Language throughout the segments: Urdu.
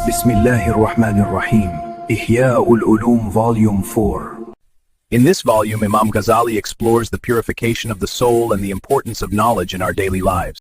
Bismillahir Rahmanir Rahim. Ihya'ul Ulum Volume 4. In this volume, Imam Ghazali explores the purification of the soul and the importance of knowledge in our daily lives.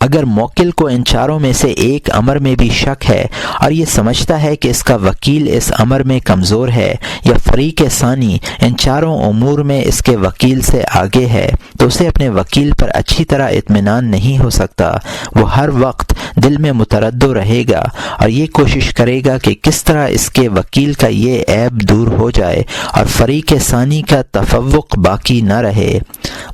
اگر موکل کو ان چاروں میں سے ایک امر میں بھی شک ہے اور یہ سمجھتا ہے کہ اس کا وکیل اس امر میں کمزور ہے یا فریق ثانی ان چاروں امور میں اس کے وکیل سے آگے ہے، تو اسے اپنے وکیل پر اچھی طرح اطمینان نہیں ہو سکتا۔ وہ ہر وقت دل میں متردد رہے گا اور یہ کوشش کرے گا کہ کس طرح اس کے وکیل کا یہ عیب دور ہو جائے اور فریق ثانی کا تفوق باقی نہ رہے۔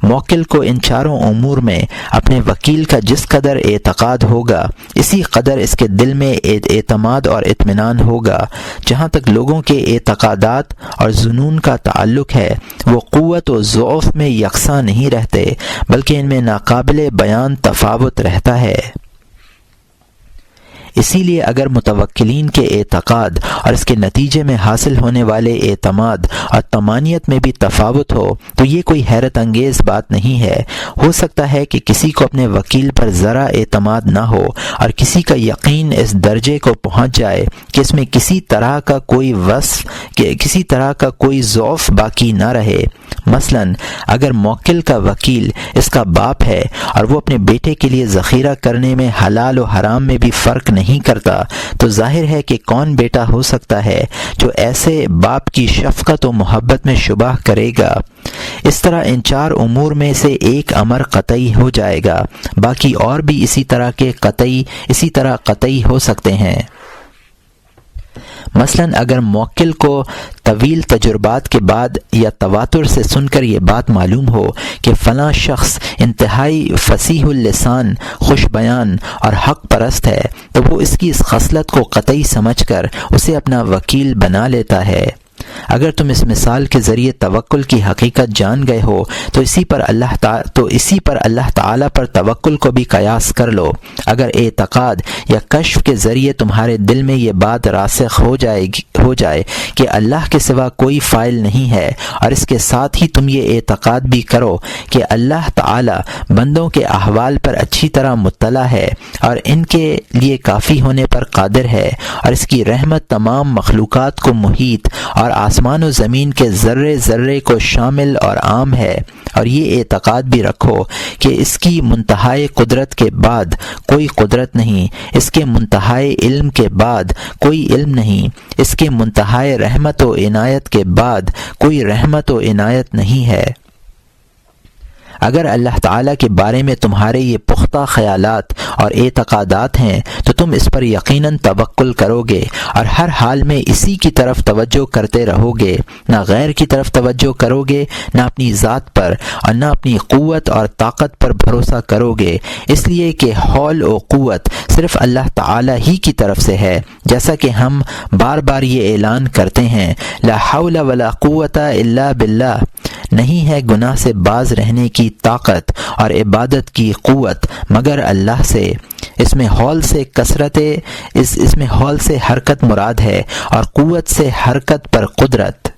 موکل کو ان چاروں امور میں اپنے وکیل کا جس قدر اعتقاد ہوگا اسی قدر اس کے دل میں اعتماد اور اطمینان ہوگا۔ جہاں تک لوگوں کے اعتقادات اور ظنون کا تعلق ہے، وہ قوت و ضعف میں یکساں نہیں رہتے بلکہ ان میں ناقابل بیان تفاوت رہتا ہے۔ اسی لیے اگر متوکلین کے اعتقاد اور اس کے نتیجے میں حاصل ہونے والے اعتماد اور طمانینت میں بھی تفاوت ہو تو یہ کوئی حیرت انگیز بات نہیں ہے۔ ہو سکتا ہے کہ کسی کو اپنے وکیل پر ذرا اعتماد نہ ہو اور کسی کا یقین اس درجے کو پہنچ جائے کہ اس میں کسی طرح کا کوئی ضعف باقی نہ رہے۔ مثلا اگر موکل کا وکیل اس کا باپ ہے اور وہ اپنے بیٹے کے لیے ذخیرہ کرنے میں حلال و حرام میں بھی فرق نہیں کرتا، تو ظاہر ہے کہ کون بیٹا ہو سکتا ہے جو ایسے باپ کی شفقت و محبت میں شبہ کرے گا۔ اس طرح ان چار امور میں سے ایک امر قطعی ہو جائے گا، باقی اور بھی اسی طرح قطعی ہو سکتے ہیں۔ مثلا اگر موکل کو طویل تجربات کے بعد یا تواتر سے سن کر یہ بات معلوم ہو کہ فلاں شخص انتہائی فصیح اللسان، خوش بیان اور حق پرست ہے، تو وہ اس کی اس خصلت کو قطعی سمجھ کر اسے اپنا وکیل بنا لیتا ہے۔ اگر تم اس مثال کے ذریعے توکل کی حقیقت جان گئے ہو تو اسی پر اللہ تعالی پر توکل کو بھی قیاس کر لو۔ اگر اعتقاد یا کشف کے ذریعے تمہارے دل میں یہ بات راسخ ہو جائے کہ اللہ کے سوا کوئی فاعل نہیں ہے، اور اس کے ساتھ ہی تم یہ اعتقاد بھی کرو کہ اللہ تعالی بندوں کے احوال پر اچھی طرح مطلع ہے اور ان کے لیے کافی ہونے پر قادر ہے، اور اس کی رحمت تمام مخلوقات کو محیط اور آسمان و زمین کے ذرے ذرے کو شامل اور عام ہے، اور یہ اعتقاد بھی رکھو کہ اس کی منتہائی قدرت کے بعد کوئی قدرت نہیں، اس کے منتہائی علم کے بعد کوئی علم نہیں، اس کے منتہائی رحمت و عنایت کے بعد کوئی رحمت و عنایت نہیں ہے۔ اگر اللہ تعالیٰ کے بارے میں تمہارے یہ پختہ خیالات اور اعتقادات ہیں تو تم اس پر یقیناً توکل کرو گے اور ہر حال میں اسی کی طرف توجہ کرتے رہو گے، نہ غیر کی طرف توجہ کرو گے، نہ اپنی ذات پر اور نہ اپنی قوت اور طاقت پر بھروسہ کرو گے، اس لیے کہ حول و قوت صرف اللہ تعالیٰ ہی کی طرف سے ہے، جیسا کہ ہم بار بار یہ اعلان کرتے ہیں، لا حول ولا قوت الا باللہ، نہیں ہے گناہ سے باز رہنے کی طاقت اور عبادت کی قوت مگر اللہ سے۔ اس میں حول سے حرکت مراد ہے اور قوت سے حرکت پر قدرت۔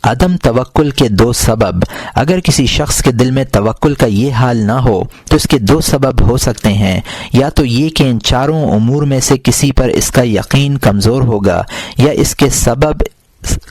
عدم توکل کے دو سبب۔ اگر کسی شخص کے دل میں توکل کا یہ حال نہ ہو تو اس کے دو سبب ہو سکتے ہیں، یا تو یہ کہ ان چاروں امور میں سے کسی پر اس کا یقین کمزور ہوگا، یا اس کے سبب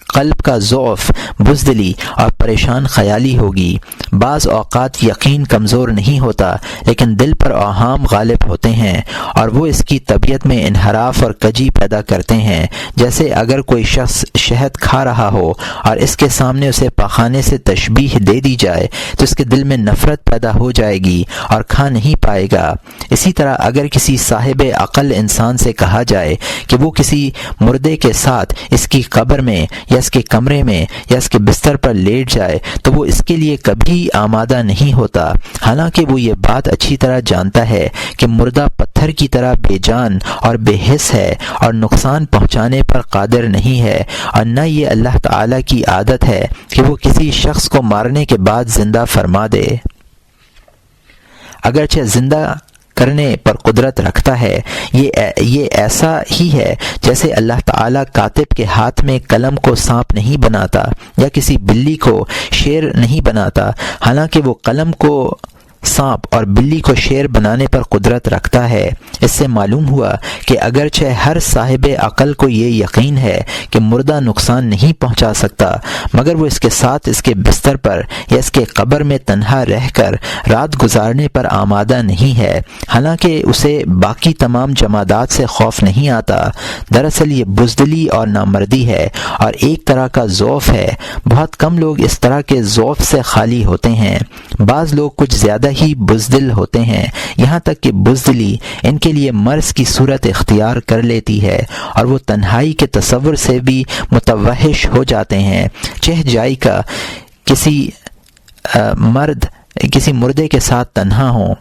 قلب کا ضعف، بزدلی اور پریشان خیالی ہوگی۔ بعض اوقات یقین کمزور نہیں ہوتا لیکن دل پر اوہام غالب ہوتے ہیں اور وہ اس کی طبیعت میں انحراف اور کجی پیدا کرتے ہیں، جیسے اگر کوئی شخص شہد کھا رہا ہو اور اس کے سامنے اسے پخانے سے تشبیہ دے دی جائے تو اس کے دل میں نفرت پیدا ہو جائے گی اور کھا نہیں پائے گا۔ اسی طرح اگر کسی صاحب عقل انسان سے کہا جائے کہ وہ کسی مردے کے ساتھ اس کی قبر میں یا اس کے کمرے میں یا اس کے بستر پر لیٹ جائے تو وہ اس کے لیے کبھی آمادہ نہیں ہوتا، حالانکہ وہ یہ بات اچھی طرح جانتا ہے کہ مردہ پتھر کی طرح بے جان اور بے حس ہے اور نقصان پہنچانے پر قادر نہیں ہے، اور نہ یہ اللہ تعالیٰ کی عادت ہے کہ وہ کسی شخص کو مارنے کے بعد زندہ فرما دے۔ اگرچہ زندہ کرنے پر قدرت رکھتا ہے، یہ ایسا ہی ہے جیسے اللہ تعالیٰ کاتب کے ہاتھ میں قلم کو سانپ نہیں بناتا یا کسی بلی کو شیر نہیں بناتا، حالانکہ وہ قلم کو سانپ اور بلی کو شیر بنانے پر قدرت رکھتا ہے۔ اس سے معلوم ہوا کہ اگرچہ ہر صاحب عقل کو یہ یقین ہے کہ مردہ نقصان نہیں پہنچا سکتا، مگر وہ اس کے ساتھ اس کے بستر پر یا اس کے قبر میں تنہا رہ کر رات گزارنے پر آمادہ نہیں ہے، حالانکہ اسے باقی تمام جمادات سے خوف نہیں آتا۔ دراصل یہ بزدلی اور نامردی ہے اور ایک طرح کا ضعف ہے۔ بہت کم لوگ اس طرح کے ضعف سے خالی ہوتے ہیں۔ بعض لوگ کچھ زیادہ ہی بزدل ہوتے ہیں، یہاں تک کہ بزدلی ان کے لیے مرض کی صورت اختیار کر لیتی ہے اور وہ تنہائی کے تصور سے بھی متوحش ہو جاتے ہیں۔ چہ جائی کا کسی مردے کے ساتھ تنہا ہوں۔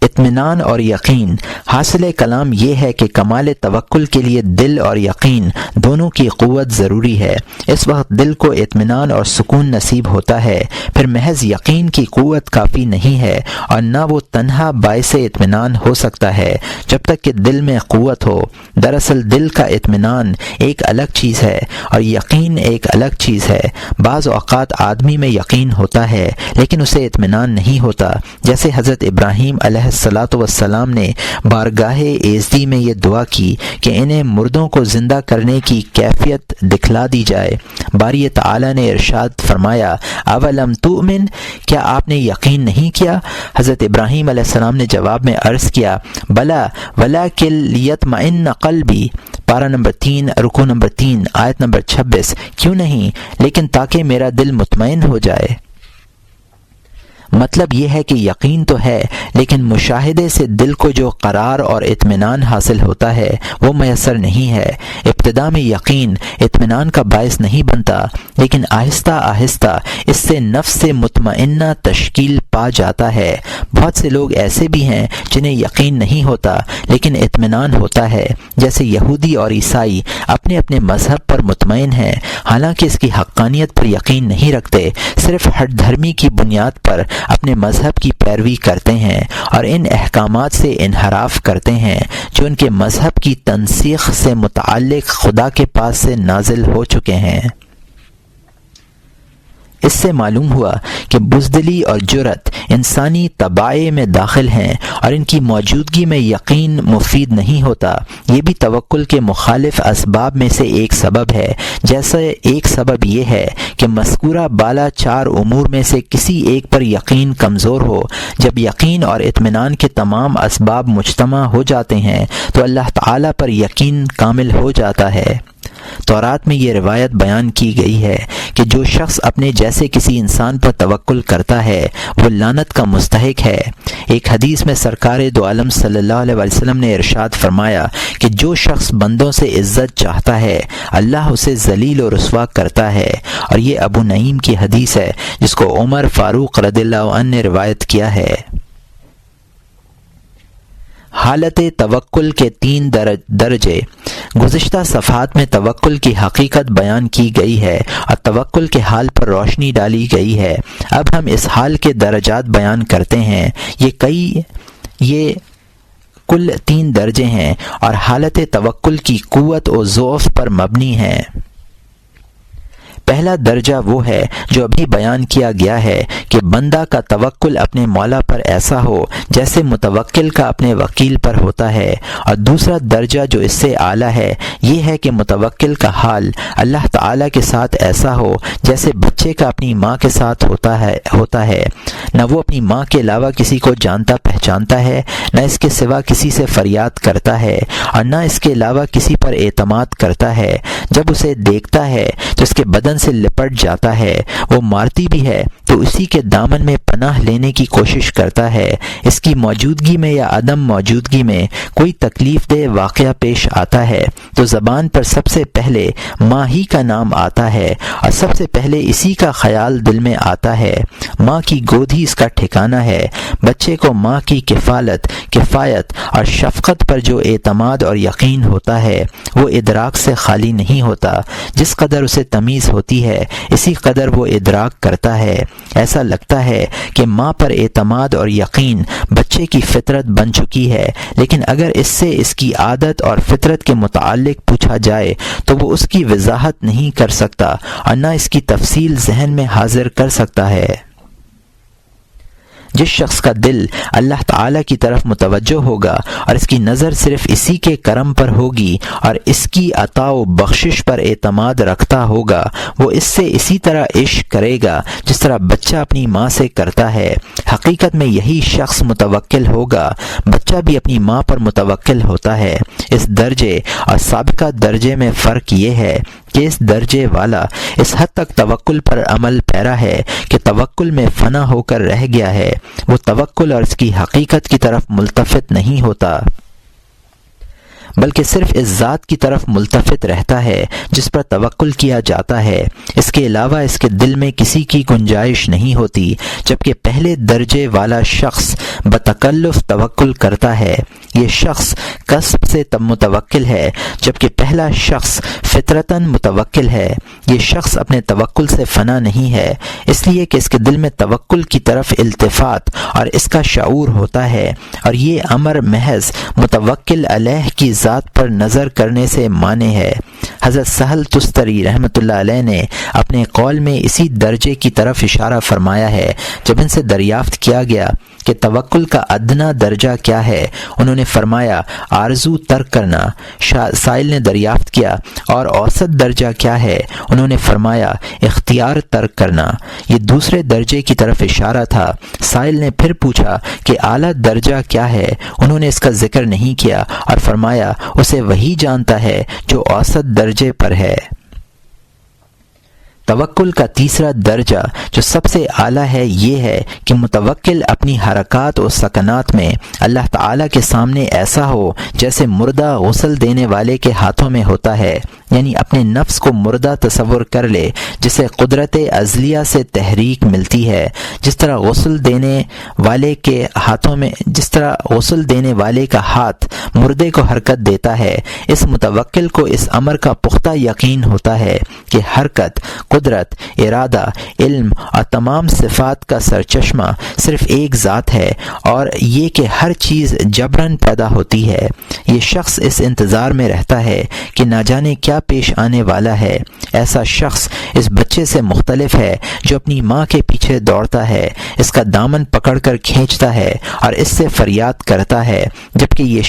اطمینان اور یقین۔ حاصل کلام یہ ہے کہ کمال توکل کے لیے دل اور یقین دونوں کی قوت ضروری ہے۔ اس وقت دل کو اطمینان اور سکون نصیب ہوتا ہے، پھر محض یقین کی قوت کافی نہیں ہے اور نہ وہ تنہا باعث اطمینان ہو سکتا ہے جب تک کہ دل میں قوت ہو۔ دراصل دل کا اطمینان ایک الگ چیز ہے اور یقین ایک الگ چیز ہے۔ بعض اوقات آدمی میں یقین ہوتا ہے لیکن اسے اطمینان نہیں ہوتا، جیسے حضرت ابراہیم علیہ الصلاۃ والسلام نے بارگاہ ایزدی میں یہ دعا کی کہ انہیں مردوں کو زندہ کرنے کی کیفیت دکھلا دی جائے۔ باری تعالی نے ارشاد فرمایا، اولم تؤمن، کیا آپ نے یقین نہیں کیا؟ حضرت ابراہیم علیہ السلام نے جواب میں عرض کیا، بلا ولکن لیطمئن قلبی، پارہ نمبر 3 رکوع نمبر 3 آیت نمبر 26، کیوں نہیں، لیکن تاکہ میرا دل مطمئن ہو جائے۔ مطلب یہ ہے کہ یقین تو ہے لیکن مشاہدے سے دل کو جو قرار اور اطمینان حاصل ہوتا ہے وہ میسر نہیں ہے۔ ابتدا میں یقین اطمینان کا باعث نہیں بنتا، لیکن آہستہ آہستہ اس سے نفس مطمئنہ تشکیل پا جاتا ہے۔ بہت سے لوگ ایسے بھی ہیں جنہیں یقین نہیں ہوتا لیکن اطمینان ہوتا ہے، جیسے یہودی اور عیسائی اپنے اپنے مذہب پر مطمئن ہیں، حالانکہ اس کی حقانیت پر یقین نہیں رکھتے، صرف ہٹ دھرمی کی بنیاد پر اپنے مذہب کی پیروی کرتے ہیں اور ان احکامات سے انحراف کرتے ہیں جو ان کے مذہب کی تنسیخ سے متعلق خدا کے پاس سے نازل ہو چکے ہیں۔ اس سے معلوم ہوا کہ بزدلی اور جرأت انسانی طبائع میں داخل ہیں اور ان کی موجودگی میں یقین مفید نہیں ہوتا۔ یہ بھی توکل کے مخالف اسباب میں سے ایک سبب ہے۔ جیسے ایک سبب یہ ہے کہ مذکورہ بالا 4 امور میں سے کسی ایک پر یقین کمزور ہو۔ جب یقین اور اطمینان کے تمام اسباب مجتمع ہو جاتے ہیں تو اللہ تعالیٰ پر یقین کامل ہو جاتا ہے۔ تورات میں یہ روایت بیان کی گئی ہے کہ جو شخص اپنے جیسے کسی انسان پر توکل کرتا ہے وہ لعنت کا مستحق ہے۔ ایک حدیث میں سرکار دو عالم صلی اللہ علیہ وسلم نے ارشاد فرمایا کہ جو شخص بندوں سے عزت چاہتا ہے اللہ اسے ذلیل و رسوا کرتا ہے، اور یہ ابو نعیم کی حدیث ہے جس کو عمر فاروق رضی اللہ عنہ نے روایت کیا ہے۔ حالت توکل کے 3 درجے۔ گزشتہ صفحات میں توکل کی حقیقت بیان کی گئی ہے اور توکل کے حال پر روشنی ڈالی گئی ہے۔ اب ہم اس حال کے درجات بیان کرتے ہیں۔ یہ کل 3 درجے ہیں اور حالت توکل کی قوت و ضعف پر مبنی ہیں۔ پہلا درجہ وہ ہے جو ابھی بیان کیا گیا ہے کہ بندہ کا توکل اپنے مولا پر ایسا ہو جیسے متوکل کا اپنے وکیل پر ہوتا ہے، اور دوسرا درجہ جو اس سے اعلیٰ ہے یہ ہے کہ متوکل کا حال اللہ تعالیٰ کے ساتھ ایسا ہو جیسے بچے کا اپنی ماں کے ساتھ ہوتا ہے۔ نہ وہ اپنی ماں کے علاوہ کسی کو جانتا پہچانتا ہے، نہ اس کے سوا کسی سے فریاد کرتا ہے، اور نہ اس کے علاوہ کسی پر اعتماد کرتا ہے۔ جب اسے دیکھتا ہے تو اس کے بدن سے لپٹ جاتا ہے، وہ مارتی بھی ہے تو اسی کے دامن میں پناہ لینے کی کوشش کرتا ہے۔ اس کی موجودگی میں یا عدم موجودگی میں کوئی تکلیف دہ واقعہ پیش آتا ہے تو زبان پر سب سے پہلے ماں ہی کا نام آتا ہے اور سب سے پہلے اسی کا خیال دل میں آتا ہے۔ ماں کی گود ہی اس کا ٹھکانہ ہے۔ بچے کو ماں کی کفایت اور شفقت پر جو اعتماد اور یقین ہوتا ہے وہ ادراک سے خالی نہیں ہوتا۔ جس قدر اسے تمیز ہوتی ہے اسی قدر وہ ادراک کرتا ہے۔ ایسا لگتا ہے کہ ماں پر اعتماد اور یقین بچے کی فطرت بن چکی ہے، لیکن اگر اس سے اس کی عادت اور فطرت کے متعلق پوچھا جائے تو وہ اس کی وضاحت نہیں کر سکتا اور نہ اس کی تفصیل ذہن میں حاضر کر سکتا ہے۔ جس شخص کا دل اللہ تعالیٰ کی طرف متوجہ ہوگا اور اس کی نظر صرف اسی کے کرم پر ہوگی اور اس کی عطا و بخشش پر اعتماد رکھتا ہوگا، وہ اس سے اسی طرح عشق کرے گا جس طرح بچہ اپنی ماں سے کرتا ہے۔ حقیقت میں یہی شخص متوکل ہوگا۔ بچہ بھی اپنی ماں پر متوکل ہوتا ہے۔ اس درجے اور سابقہ درجے میں فرق یہ ہے کہ اس درجے والا اس حد تک توکل پر عمل پیرا ہے کہ توکل میں فنا ہو کر رہ گیا ہے، وہ توکل اور اس کی حقیقت کی طرف ملتفت نہیں ہوتا بلکہ صرف اس ذات کی طرف ملتفت رہتا ہے جس پر توکل کیا جاتا ہے۔ اس کے علاوہ اس کے دل میں کسی کی گنجائش نہیں ہوتی، جبکہ پہلے درجے والا شخص بتکلف توکل کرتا ہے۔ یہ شخص کسب سے متوکل ہے، جبکہ پہلا شخص فطرتاً متوکل ہے۔ یہ شخص اپنے توکل سے فنا نہیں ہے، اس لیے کہ اس کے دل میں توکل کی طرف التفات اور اس کا شعور ہوتا ہے، اور یہ امر محض متوکل علیہ کی ذات پر نظر کرنے سے مانے ہے۔ حضرت سہل تستری رحمۃ اللہ علیہ نے اپنے قول میں اسی درجے کی طرف اشارہ فرمایا ہے۔ جب ان سے دریافت کیا گیا کہ توکل کا ادنا درجہ کیا ہے، انہوں نے فرمایا آرزو ترک کرنا۔ سائل نے دریافت کیا اور اوسط درجہ کیا ہے، انہوں نے فرمایا اختیار ترک کرنا۔ یہ دوسرے درجے کی طرف اشارہ تھا۔ سائل نے پھر پوچھا کہ اعلیٰ درجہ کیا ہے، انہوں نے اس کا ذکر نہیں کیا اور فرمایا اسے وہی جانتا ہے جو اوسط درجے پر ہے۔ توکل کا تیسرا درجہ جو سب سے اعلیٰ ہے یہ ہے کہ متوکل اپنی حرکات و سکنات میں اللہ تعالیٰ کے سامنے ایسا ہو جیسے مردہ غسل دینے والے کے ہاتھوں میں ہوتا ہے، یعنی اپنے نفس کو مردہ تصور کر لے جسے قدرت ازلیہ سے تحریک ملتی ہے۔ جس طرح غسل دینے والے کا ہاتھ مردے کو حرکت دیتا ہے، اس متوکل کو اس امر کا پختہ یقین ہوتا ہے کہ حرکت، قدرت، ارادہ، علم اور تمام صفات کا سرچشمہ صرف ایک ذات ہے، اور یہ کہ ہر چیز جبراً پیدا ہوتی ہے۔ یہ شخص اس انتظار میں رہتا ہے کہ نہ جانے کیا پیش آنے والا ہے۔ ایسا شخص اس بچے سے مختلف ہے جو اپنی ماں کے پیچھے دوڑتا ہے، اس کا دامن پکڑ کر کھینچتا ہے اور اس سے فریاد کرتا ہے، جبکہ یہ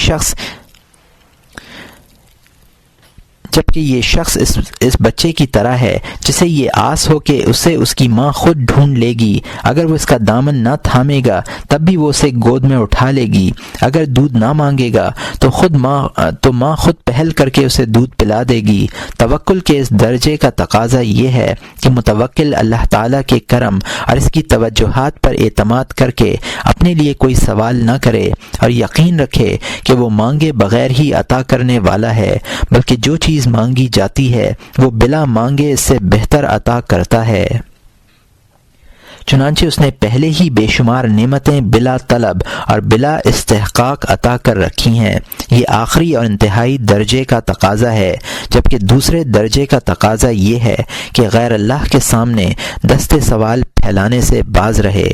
شخص اس بچے کی طرح ہے جسے یہ آس ہو کہ اسے اس کی ماں خود ڈھونڈ لے گی۔ اگر وہ اس کا دامن نہ تھامے گا تب بھی وہ اسے گود میں اٹھا لے گی۔ اگر دودھ نہ مانگے گا تو ماں خود پہل کر کے اسے دودھ پلا دے گی۔ توکل کے اس درجے کا تقاضا یہ ہے کہ متوکل اللہ تعالیٰ کے کرم اور اس کی توجہات پر اعتماد کر کے اپنے لیے کوئی سوال نہ کرے اور یقین رکھے کہ وہ مانگے بغیر ہی عطا کرنے والا ہے، بلکہ جو چیز مانگی جاتی ہے وہ بلا مانگے اس سے بہتر عطا کرتا ہے۔ چنانچہ اس نے پہلے ہی بے شمار نعمتیں بلا طلب اور بلا استحقاق عطا کر رکھی ہیں۔ یہ آخری اور انتہائی درجے کا تقاضا ہے، جبکہ دوسرے درجے کا تقاضا یہ ہے کہ غیر اللہ کے سامنے دست سوال پھیلانے سے باز رہے۔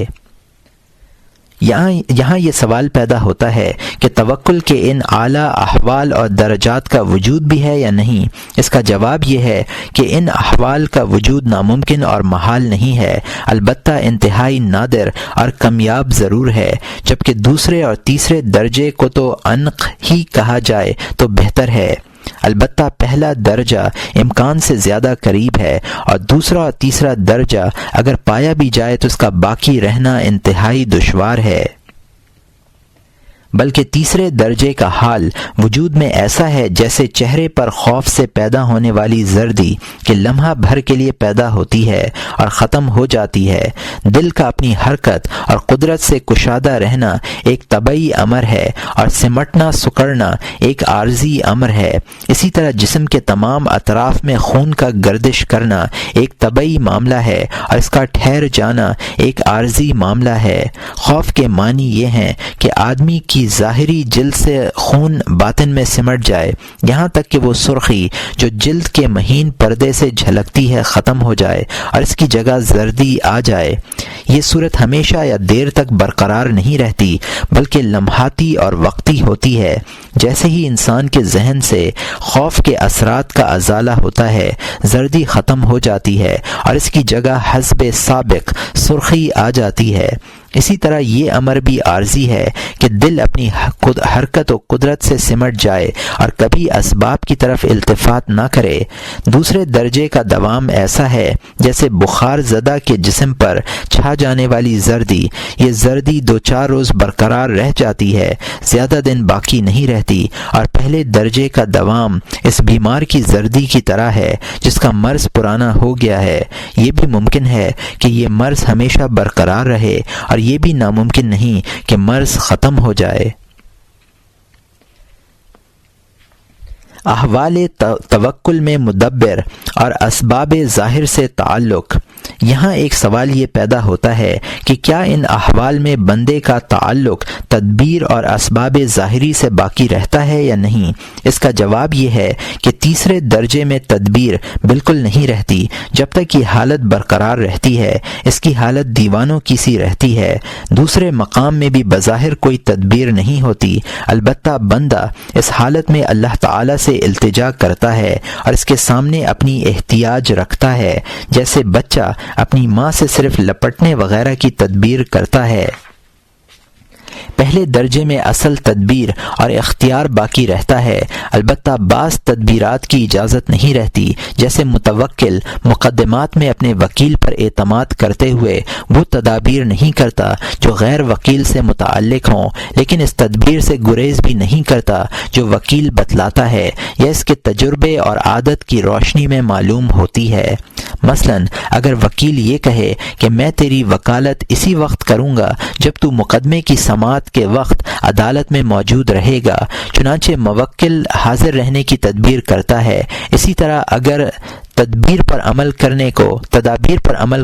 یہاں یہ سوال پیدا ہوتا ہے کہ توکل کے ان اعلیٰ احوال اور درجات کا وجود بھی ہے یا نہیں۔ اس کا جواب یہ ہے کہ ان احوال کا وجود ناممکن اور محال نہیں ہے، البتہ انتہائی نادر اور کمیاب ضرور ہے، جبکہ دوسرے اور تیسرے درجے کو تو انق ہی کہا جائے تو بہتر ہے۔ البتہ پہلا درجہ امکان سے زیادہ قریب ہے، اور دوسرا اور تیسرا درجہ اگر پایا بھی جائے تو اس کا باقی رہنا انتہائی دشوار ہے۔ بلکہ تیسرے درجے کا حال وجود میں ایسا ہے جیسے چہرے پر خوف سے پیدا ہونے والی زردی کہ لمحہ بھر کے لیے پیدا ہوتی ہے اور ختم ہو جاتی ہے۔ دل کا اپنی حرکت اور قدرت سے کشادہ رہنا ایک طبعی امر ہے، اور سمٹنا سکڑنا ایک عارضی امر ہے۔ اسی طرح جسم کے تمام اطراف میں خون کا گردش کرنا ایک طبعی معاملہ ہے، اور اس کا ٹھہر جانا ایک عارضی معاملہ ہے۔ خوف کے معنی یہ ہیں کہ آدمی کی ظاہری جلد سے خون باطن میں سمٹ جائے، یہاں تک کہ وہ سرخی جو جلد کے مہین پردے سے جھلکتی ہے ختم ہو جائے اور اس کی جگہ زردی آ جائے۔ یہ صورت ہمیشہ یا دیر تک برقرار نہیں رہتی، بلکہ لمحاتی اور وقتی ہوتی ہے۔ جیسے ہی انسان کے ذہن سے خوف کے اثرات کا ازالہ ہوتا ہے، زردی ختم ہو جاتی ہے اور اس کی جگہ حسب سابق سرخی آ جاتی ہے۔ اسی طرح یہ امر بھی عارضی ہے کہ دل اپنی حرکت و قدرت سے سمٹ جائے اور کبھی اسباب کی طرف التفات نہ کرے۔ دوسرے درجے کا دوام ایسا ہے جیسے بخار زدہ کے جسم پر چھا جانے والی زردی۔ یہ زردی 2-4 روز برقرار رہ جاتی ہے، زیادہ دن باقی نہیں رہتی، اور پہلے درجے کا دوام اس بیمار کی زردی کی طرح ہے جس کا مرض پرانا ہو گیا ہے۔ یہ بھی ممکن ہے کہ یہ مرض ہمیشہ برقرار رہے، اور یہ بھی ناممکن نہیں کہ مرض ختم ہو جائے۔ احوال توکل میں مدبر اور اسباب ظاہر سے تعلق۔ یہاں ایک سوال یہ پیدا ہوتا ہے کہ کیا ان احوال میں بندے کا تعلق تدبیر اور اسباب ظاہری سے باقی رہتا ہے یا نہیں؟ اس کا جواب یہ ہے کہ تیسرے درجے میں تدبیر بالکل نہیں رہتی۔ جب تک یہ حالت برقرار رہتی ہے اس کی حالت دیوانوں کی سی رہتی ہے۔ دوسرے مقام میں بھی بظاہر کوئی تدبیر نہیں ہوتی، البتہ بندہ اس حالت میں اللہ تعالی سے التجا کرتا ہے اور اس کے سامنے اپنی احتیاج رکھتا ہے، جیسے بچہ اپنی ماں سے صرف لپٹنے وغیرہ کی تدبیر کرتا ہے۔ پہلے درجے میں اصل تدبیر اور اختیار باقی رہتا ہے، البتہ بعض تدبیرات کی اجازت نہیں رہتی، جیسے متوکل مقدمات میں اپنے وکیل پر اعتماد کرتے ہوئے وہ تدابیر نہیں کرتا جو غیر وکیل سے متعلق ہوں، لیکن اس تدبیر سے گریز بھی نہیں کرتا جو وکیل بتلاتا ہے یا اس کے تجربے اور عادت کی روشنی میں معلوم ہوتی ہے۔ مثلا اگر وکیل یہ کہے کہ میں تیری وکالت اسی وقت کروں گا جب تو مقدمے کی سماعت کے وقت عدالت میں موجود رہے گا، چنانچہ موکل حاضر رہنے کی تدبیر کرتا ہے۔ اسی طرح اگر تدابیر پر عمل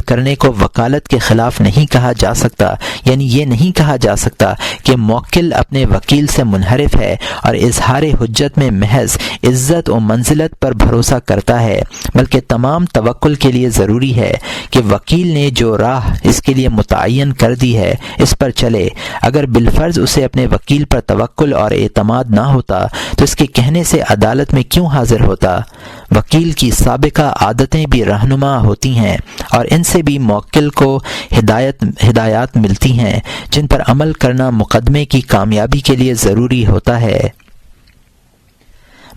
کرنے کو وکالت کے خلاف نہیں کہا جا سکتا، یعنی یہ نہیں کہا جا سکتا کہ موکل اپنے وکیل سے منحرف ہے اور اظہار حجت میں محض عزت و منزلت پر بھروسہ کرتا ہے، بلکہ تمام توکل کے لیے ضروری ہے کہ وکیل نے جو راہ اس کے لیے متعین کر دی ہے اس پر چلے۔ اگر بالفرض اسے اپنے وکیل پر توکل اور اعتماد نہ ہوتا تو اس کے کہنے سے عدالت میں کیوں حاضر ہوتا؟ وکیل کی سابقہ عادتیں بھی رہنما ہوتی ہیں اور ان سے بھی موکل کو ہدایات ملتی ہیں جن پر عمل کرنا مقدمے کی کامیابی کے لیے ضروری ہوتا ہے۔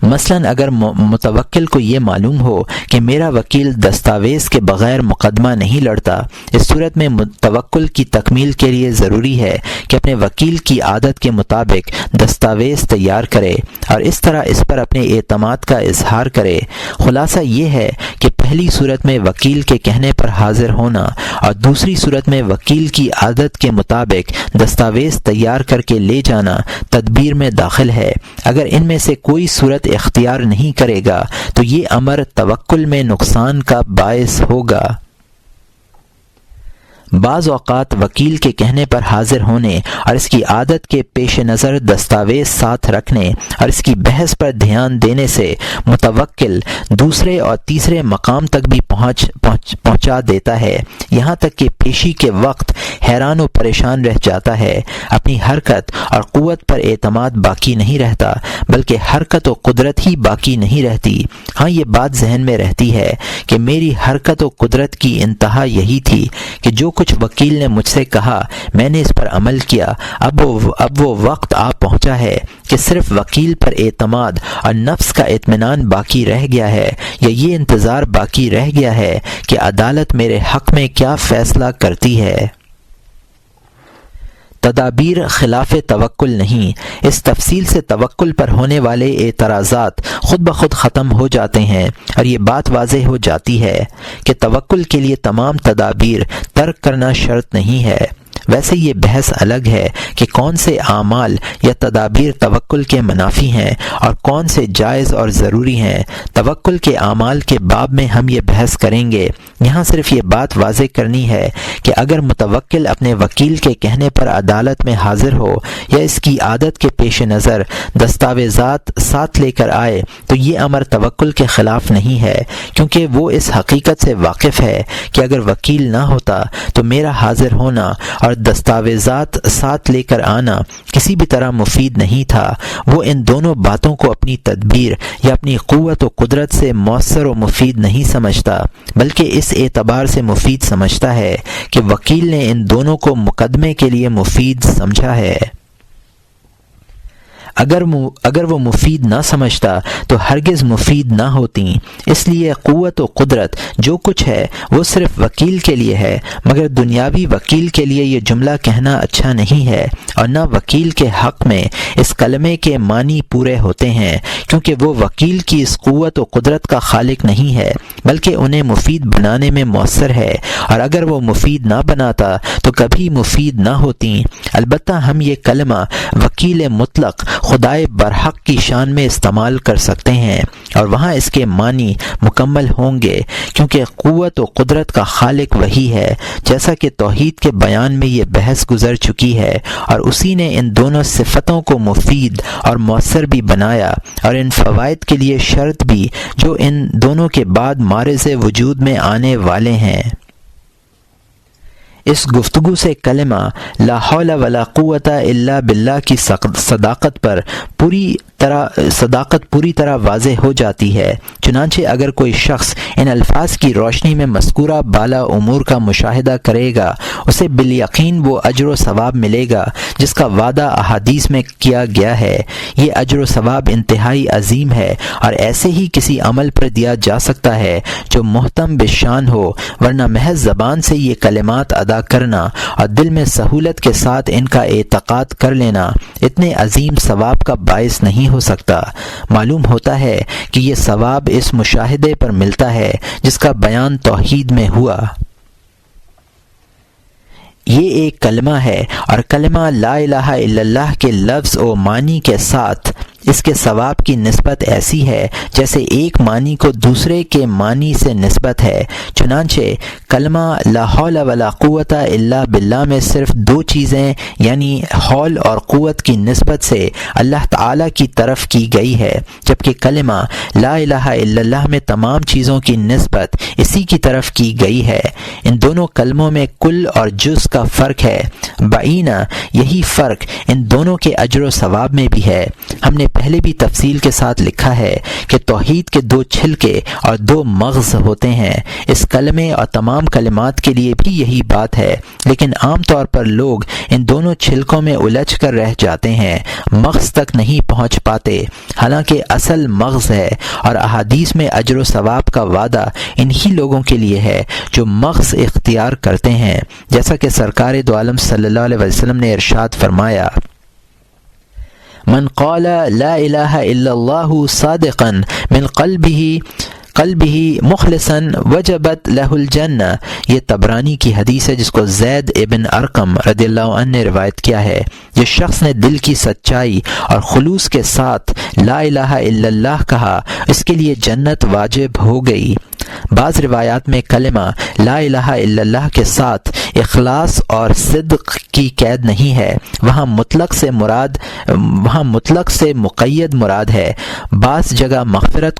مثلا اگر متوکل کو یہ معلوم ہو کہ میرا وکیل دستاویز کے بغیر مقدمہ نہیں لڑتا، اس صورت میں توکل کی تکمیل کے لیے ضروری ہے کہ اپنے وکیل کی عادت کے مطابق دستاویز تیار کرے اور اس طرح اس پر اپنے اعتماد کا اظہار کرے۔ خلاصہ یہ ہے کہ پہلی صورت میں وکیل کے کہنے پر حاضر ہونا اور دوسری صورت میں وکیل کی عادت کے مطابق دستاویز تیار کر کے لے جانا تدبیر میں داخل ہے۔ اگر ان میں سے کوئی صورت اختیار نہیں کرے گا تو یہ امر توکل میں نقصان کا باعث ہوگا۔ بعض اوقات وکیل کے کہنے پر حاضر ہونے اور اس کی عادت کے پیش نظر دستاویز ساتھ رکھنے اور اس کی بحث پر دھیان دینے سے متوکل دوسرے اور تیسرے مقام تک بھی پہنچا دیتا ہے، یہاں تک کہ پیشی کے وقت حیران و پریشان رہ جاتا ہے۔ اپنی حرکت اور قوت پر اعتماد باقی نہیں رہتا، بلکہ حرکت و قدرت ہی باقی نہیں رہتی۔ ہاں یہ بات ذہن میں رہتی ہے کہ میری حرکت و قدرت کی انتہا یہی تھی کہ جو کچھ وکیل نے مجھ سے کہا میں نے اس پر عمل کیا۔ اب وہ وقت آ پہنچا ہے کہ صرف وکیل پر اعتماد اور نفس کا اطمینان باقی رہ گیا ہے، یا یہ انتظار باقی رہ گیا ہے کہ عدالت میرے حق میں کیا فیصلہ کرتی ہے۔ تدابیر خلاف توکل نہیں۔ اس تفصیل سے توکل پر ہونے والے اعتراضات خود بخود ختم ہو جاتے ہیں اور یہ بات واضح ہو جاتی ہے کہ توکل کے لیے تمام تدابیر ترک کرنا شرط نہیں ہے۔ ویسے یہ بحث الگ ہے کہ کون سے اعمال یا تدابیر توکل کے منافی ہیں اور کون سے جائز اور ضروری ہیں۔ توکل کے اعمال کے باب میں ہم یہ بحث کریں گے۔ یہاں صرف یہ بات واضح کرنی ہے کہ اگر متوکل اپنے وکیل کے کہنے پر عدالت میں حاضر ہو یا اس کی عادت کے پیش نظر دستاویزات ساتھ لے کر آئے تو یہ امر توکل کے خلاف نہیں ہے، کیونکہ وہ اس حقیقت سے واقف ہے کہ اگر وکیل نہ ہوتا تو میرا حاضر ہونا اور دستاویزات ساتھ لے کر آنا کسی بھی طرح مفید نہیں تھا۔ وہ ان دونوں باتوں کو اپنی تدبیر یا اپنی قوت و قدرت سے مؤثر و مفید نہیں سمجھتا، بلکہ اس اعتبار سے مفید سمجھتا ہے کہ وکیل نے ان دونوں کو مقدمے کے لیے مفید سمجھا ہے۔ اگر وہ مفید نہ سمجھتا تو ہرگز مفید نہ ہوتیں۔ اس لیے قوت و قدرت جو کچھ ہے وہ صرف وکیل کے لیے ہے، مگر دنیاوی وکیل کے لیے یہ جملہ کہنا اچھا نہیں ہے، اور نہ وکیل کے حق میں اس کلمے کے معنی پورے ہوتے ہیں، کیونکہ وہ وکیل کی اس قوت و قدرت کا خالق نہیں ہے، بلکہ انہیں مفید بنانے میں مؤثر ہے، اور اگر وہ مفید نہ بناتا تو کبھی مفید نہ ہوتیں۔ البتہ ہم یہ کلمہ وکیل مطلق خدائے برحق کی شان میں استعمال کر سکتے ہیں، اور وہاں اس کے معنی مکمل ہوں گے، کیونکہ قوت و قدرت کا خالق وہی ہے، جیسا کہ توحید کے بیان میں یہ بحث گزر چکی ہے، اور اسی نے ان دونوں صفتوں کو مفید اور مؤثر بھی بنایا، اور ان فوائد کے لیے شرط بھی جو ان دونوں کے بعد معرض وجود میں آنے والے ہیں۔ اس گفتگو سے کلمہ لا حول ولا قوت الا باللہ کی صداقت پوری طرح واضح ہو جاتی ہے۔ چنانچہ اگر کوئی شخص ان الفاظ کی روشنی میں مذکورہ بالا امور کا مشاہدہ کرے گا، اسے بالیقین وہ اجر و ثواب ملے گا جس کا وعدہ احادیث میں کیا گیا ہے۔ یہ اجر و ثواب انتہائی عظیم ہے، اور ایسے ہی کسی عمل پر دیا جا سکتا ہے جو محتم بشان ہو، ورنہ محض زبان سے یہ کلمات ادا کرنا اور دل میں سہولت کے ساتھ ان کا اعتقاد کر لینا اتنے عظیم ثواب کا باعث نہیں ہو سکتا۔ معلوم ہوتا ہے کہ یہ ثواب اس مشاہدے پر ملتا ہے جس کا بیان توحید میں ہوا۔ یہ ایک کلمہ ہے، اور کلمہ لا الہ الا اللہ کے لفظ و معنی کے ساتھ اس کے ثواب کی نسبت ایسی ہے جیسے ایک معنی کو دوسرے کے معنی سے نسبت ہے۔ چنانچہ کلمہ لا حول ولا قوت الا باللہ میں صرف دو چیزیں یعنی حول اور قوت کی نسبت سے اللہ تعالی کی طرف کی گئی ہے، جبکہ کلمہ لا الہ الا اللہ میں تمام چیزوں کی نسبت اسی کی طرف کی گئی ہے۔ ان دونوں کلموں میں کل اور جز کا فرق ہے، بعینہ یہی فرق ان دونوں کے اجر و ثواب میں بھی ہے۔ ہم نے پہلے بھی تفصیل کے ساتھ لکھا ہے کہ توحید کے دو چھلکے اور دو مغز ہوتے ہیں۔ اس کلمے اور تمام کلمات کے لیے بھی یہی بات ہے، لیکن عام طور پر لوگ ان دونوں چھلکوں میں الجھ کر رہ جاتے ہیں، مغز تک نہیں پہنچ پاتے، حالانکہ اصل مغز ہے، اور احادیث میں اجر و ثواب کا وعدہ انہی لوگوں کے لیے ہے جو مغز اختیار کرتے ہیں، جیسا کہ سرکار دو عالم صلی اللہ علیہ وسلم نے ارشاد فرمایا، من قال لا الہ الا اللہ صادقا من قلبہ مخلصا وجبت لہ الجنہ۔ یہ طبرانی کی حدیث ہے جس کو زید ابن ارقم رضی اللہ عنہ نے روایت کیا ہے۔ جس شخص نے دل کی سچائی اور خلوص کے ساتھ لا الہ الا اللہ کہا، اس کے لیے جنت واجب ہو گئی۔ بعض روایات میں کلمہ لا الہ الا اللہ کے ساتھ اخلاص اور صدق کی قید نہیں ہے، وہاں مطلق سے مقید مراد ہے۔ بعض جگہ مغفرت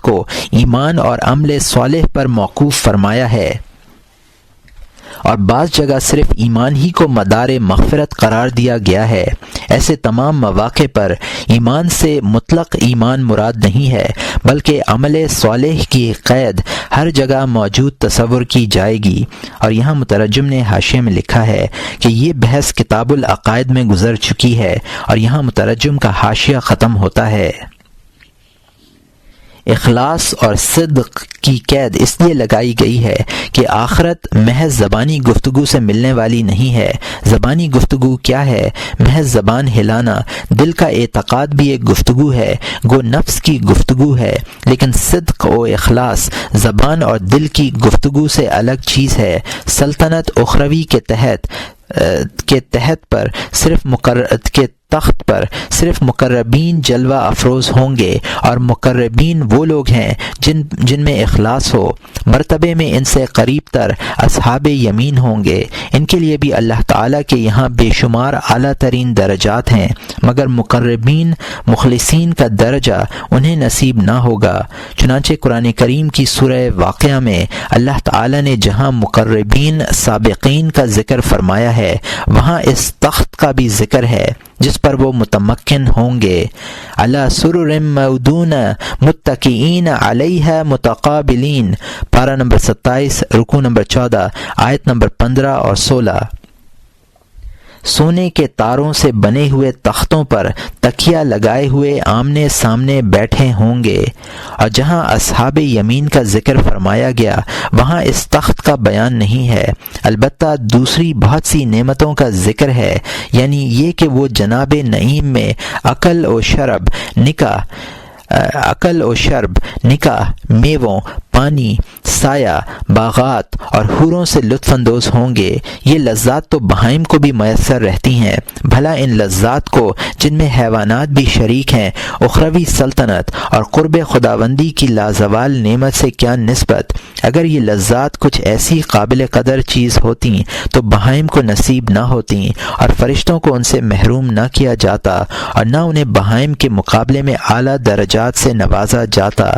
کو ایمان اور عمل صالح پر موقوف فرمایا ہے، اور بعض جگہ صرف ایمان ہی کو مدار مغفرت قرار دیا گیا ہے۔ ایسے تمام مواقع پر ایمان سے مطلق ایمان مراد نہیں ہے، بلکہ عمل صالح کی قید ہر جگہ موجود تصور کی جائے گی۔ اور یہاں مترجم نے حاشیے میں لکھا ہے کہ یہ بحث کتاب العقائد میں گزر چکی ہے، اور یہاں مترجم کا حاشیہ ختم ہوتا ہے۔ اخلاص اور صدق کی قید اس لیے لگائی گئی ہے کہ آخرت محض زبانی گفتگو سے ملنے والی نہیں ہے۔ زبانی گفتگو کیا ہے؟ محض زبان ہلانا۔ دل کا اعتقاد بھی ایک گفتگو ہے، گو نفس کی گفتگو ہے، لیکن صدق و اخلاص زبان اور دل کی گفتگو سے الگ چیز ہے۔ سلطنت اخروی کے تحت تخت پر صرف مقربین جلوہ افروز ہوں گے، اور مقربین وہ لوگ ہیں جن میں اخلاص ہو۔ مرتبے میں ان سے قریب تر اصحاب یمین ہوں گے، ان کے لیے بھی اللہ تعالیٰ کے یہاں بے شمار اعلیٰ ترین درجات ہیں، مگر مقربین مخلصین کا درجہ انہیں نصیب نہ ہوگا۔ چنانچہ قرآن کریم کی سورہ واقعہ میں اللہ تعالیٰ نے جہاں مقربین سابقین کا ذکر فرمایا ہے، وہاں اس تخت کا بھی ذکر ہے جس پر وہ متمکن ہوں گے۔ علی سرر مودون متکئین علیہا متقابلین، پارہ نمبر 27 رکوع نمبر 14 آیت نمبر 15 اور 16۔ سونے کے تاروں سے بنے ہوئے تختوں پر تکیہ لگائے ہوئے آمنے سامنے بیٹھے ہوں گے۔ اور جہاں اصحاب یمین کا ذکر فرمایا گیا وہاں اس تخت کا بیان نہیں ہے، البتہ دوسری بہت سی نعمتوں کا ذکر ہے، یعنی یہ کہ وہ جناب نعیم میں عقل و شرب، نکاح، میووں، پانی، سایہ، باغات اور حوروں سے لطف اندوز ہوں گے۔ یہ لذات تو بہائم کو بھی میسر رہتی ہیں، بھلا ان لذات کو جن میں حیوانات بھی شریک ہیں اخروی سلطنت اور قرب خداوندی کی لازوال نعمت سے کیا نسبت؟ اگر یہ لذات کچھ ایسی قابل قدر چیز ہوتیں تو بہائم کو نصیب نہ ہوتیں، اور فرشتوں کو ان سے محروم نہ کیا جاتا، اور نہ انہیں بہائم کے مقابلے میں اعلیٰ درجات سے نوازا جاتا۔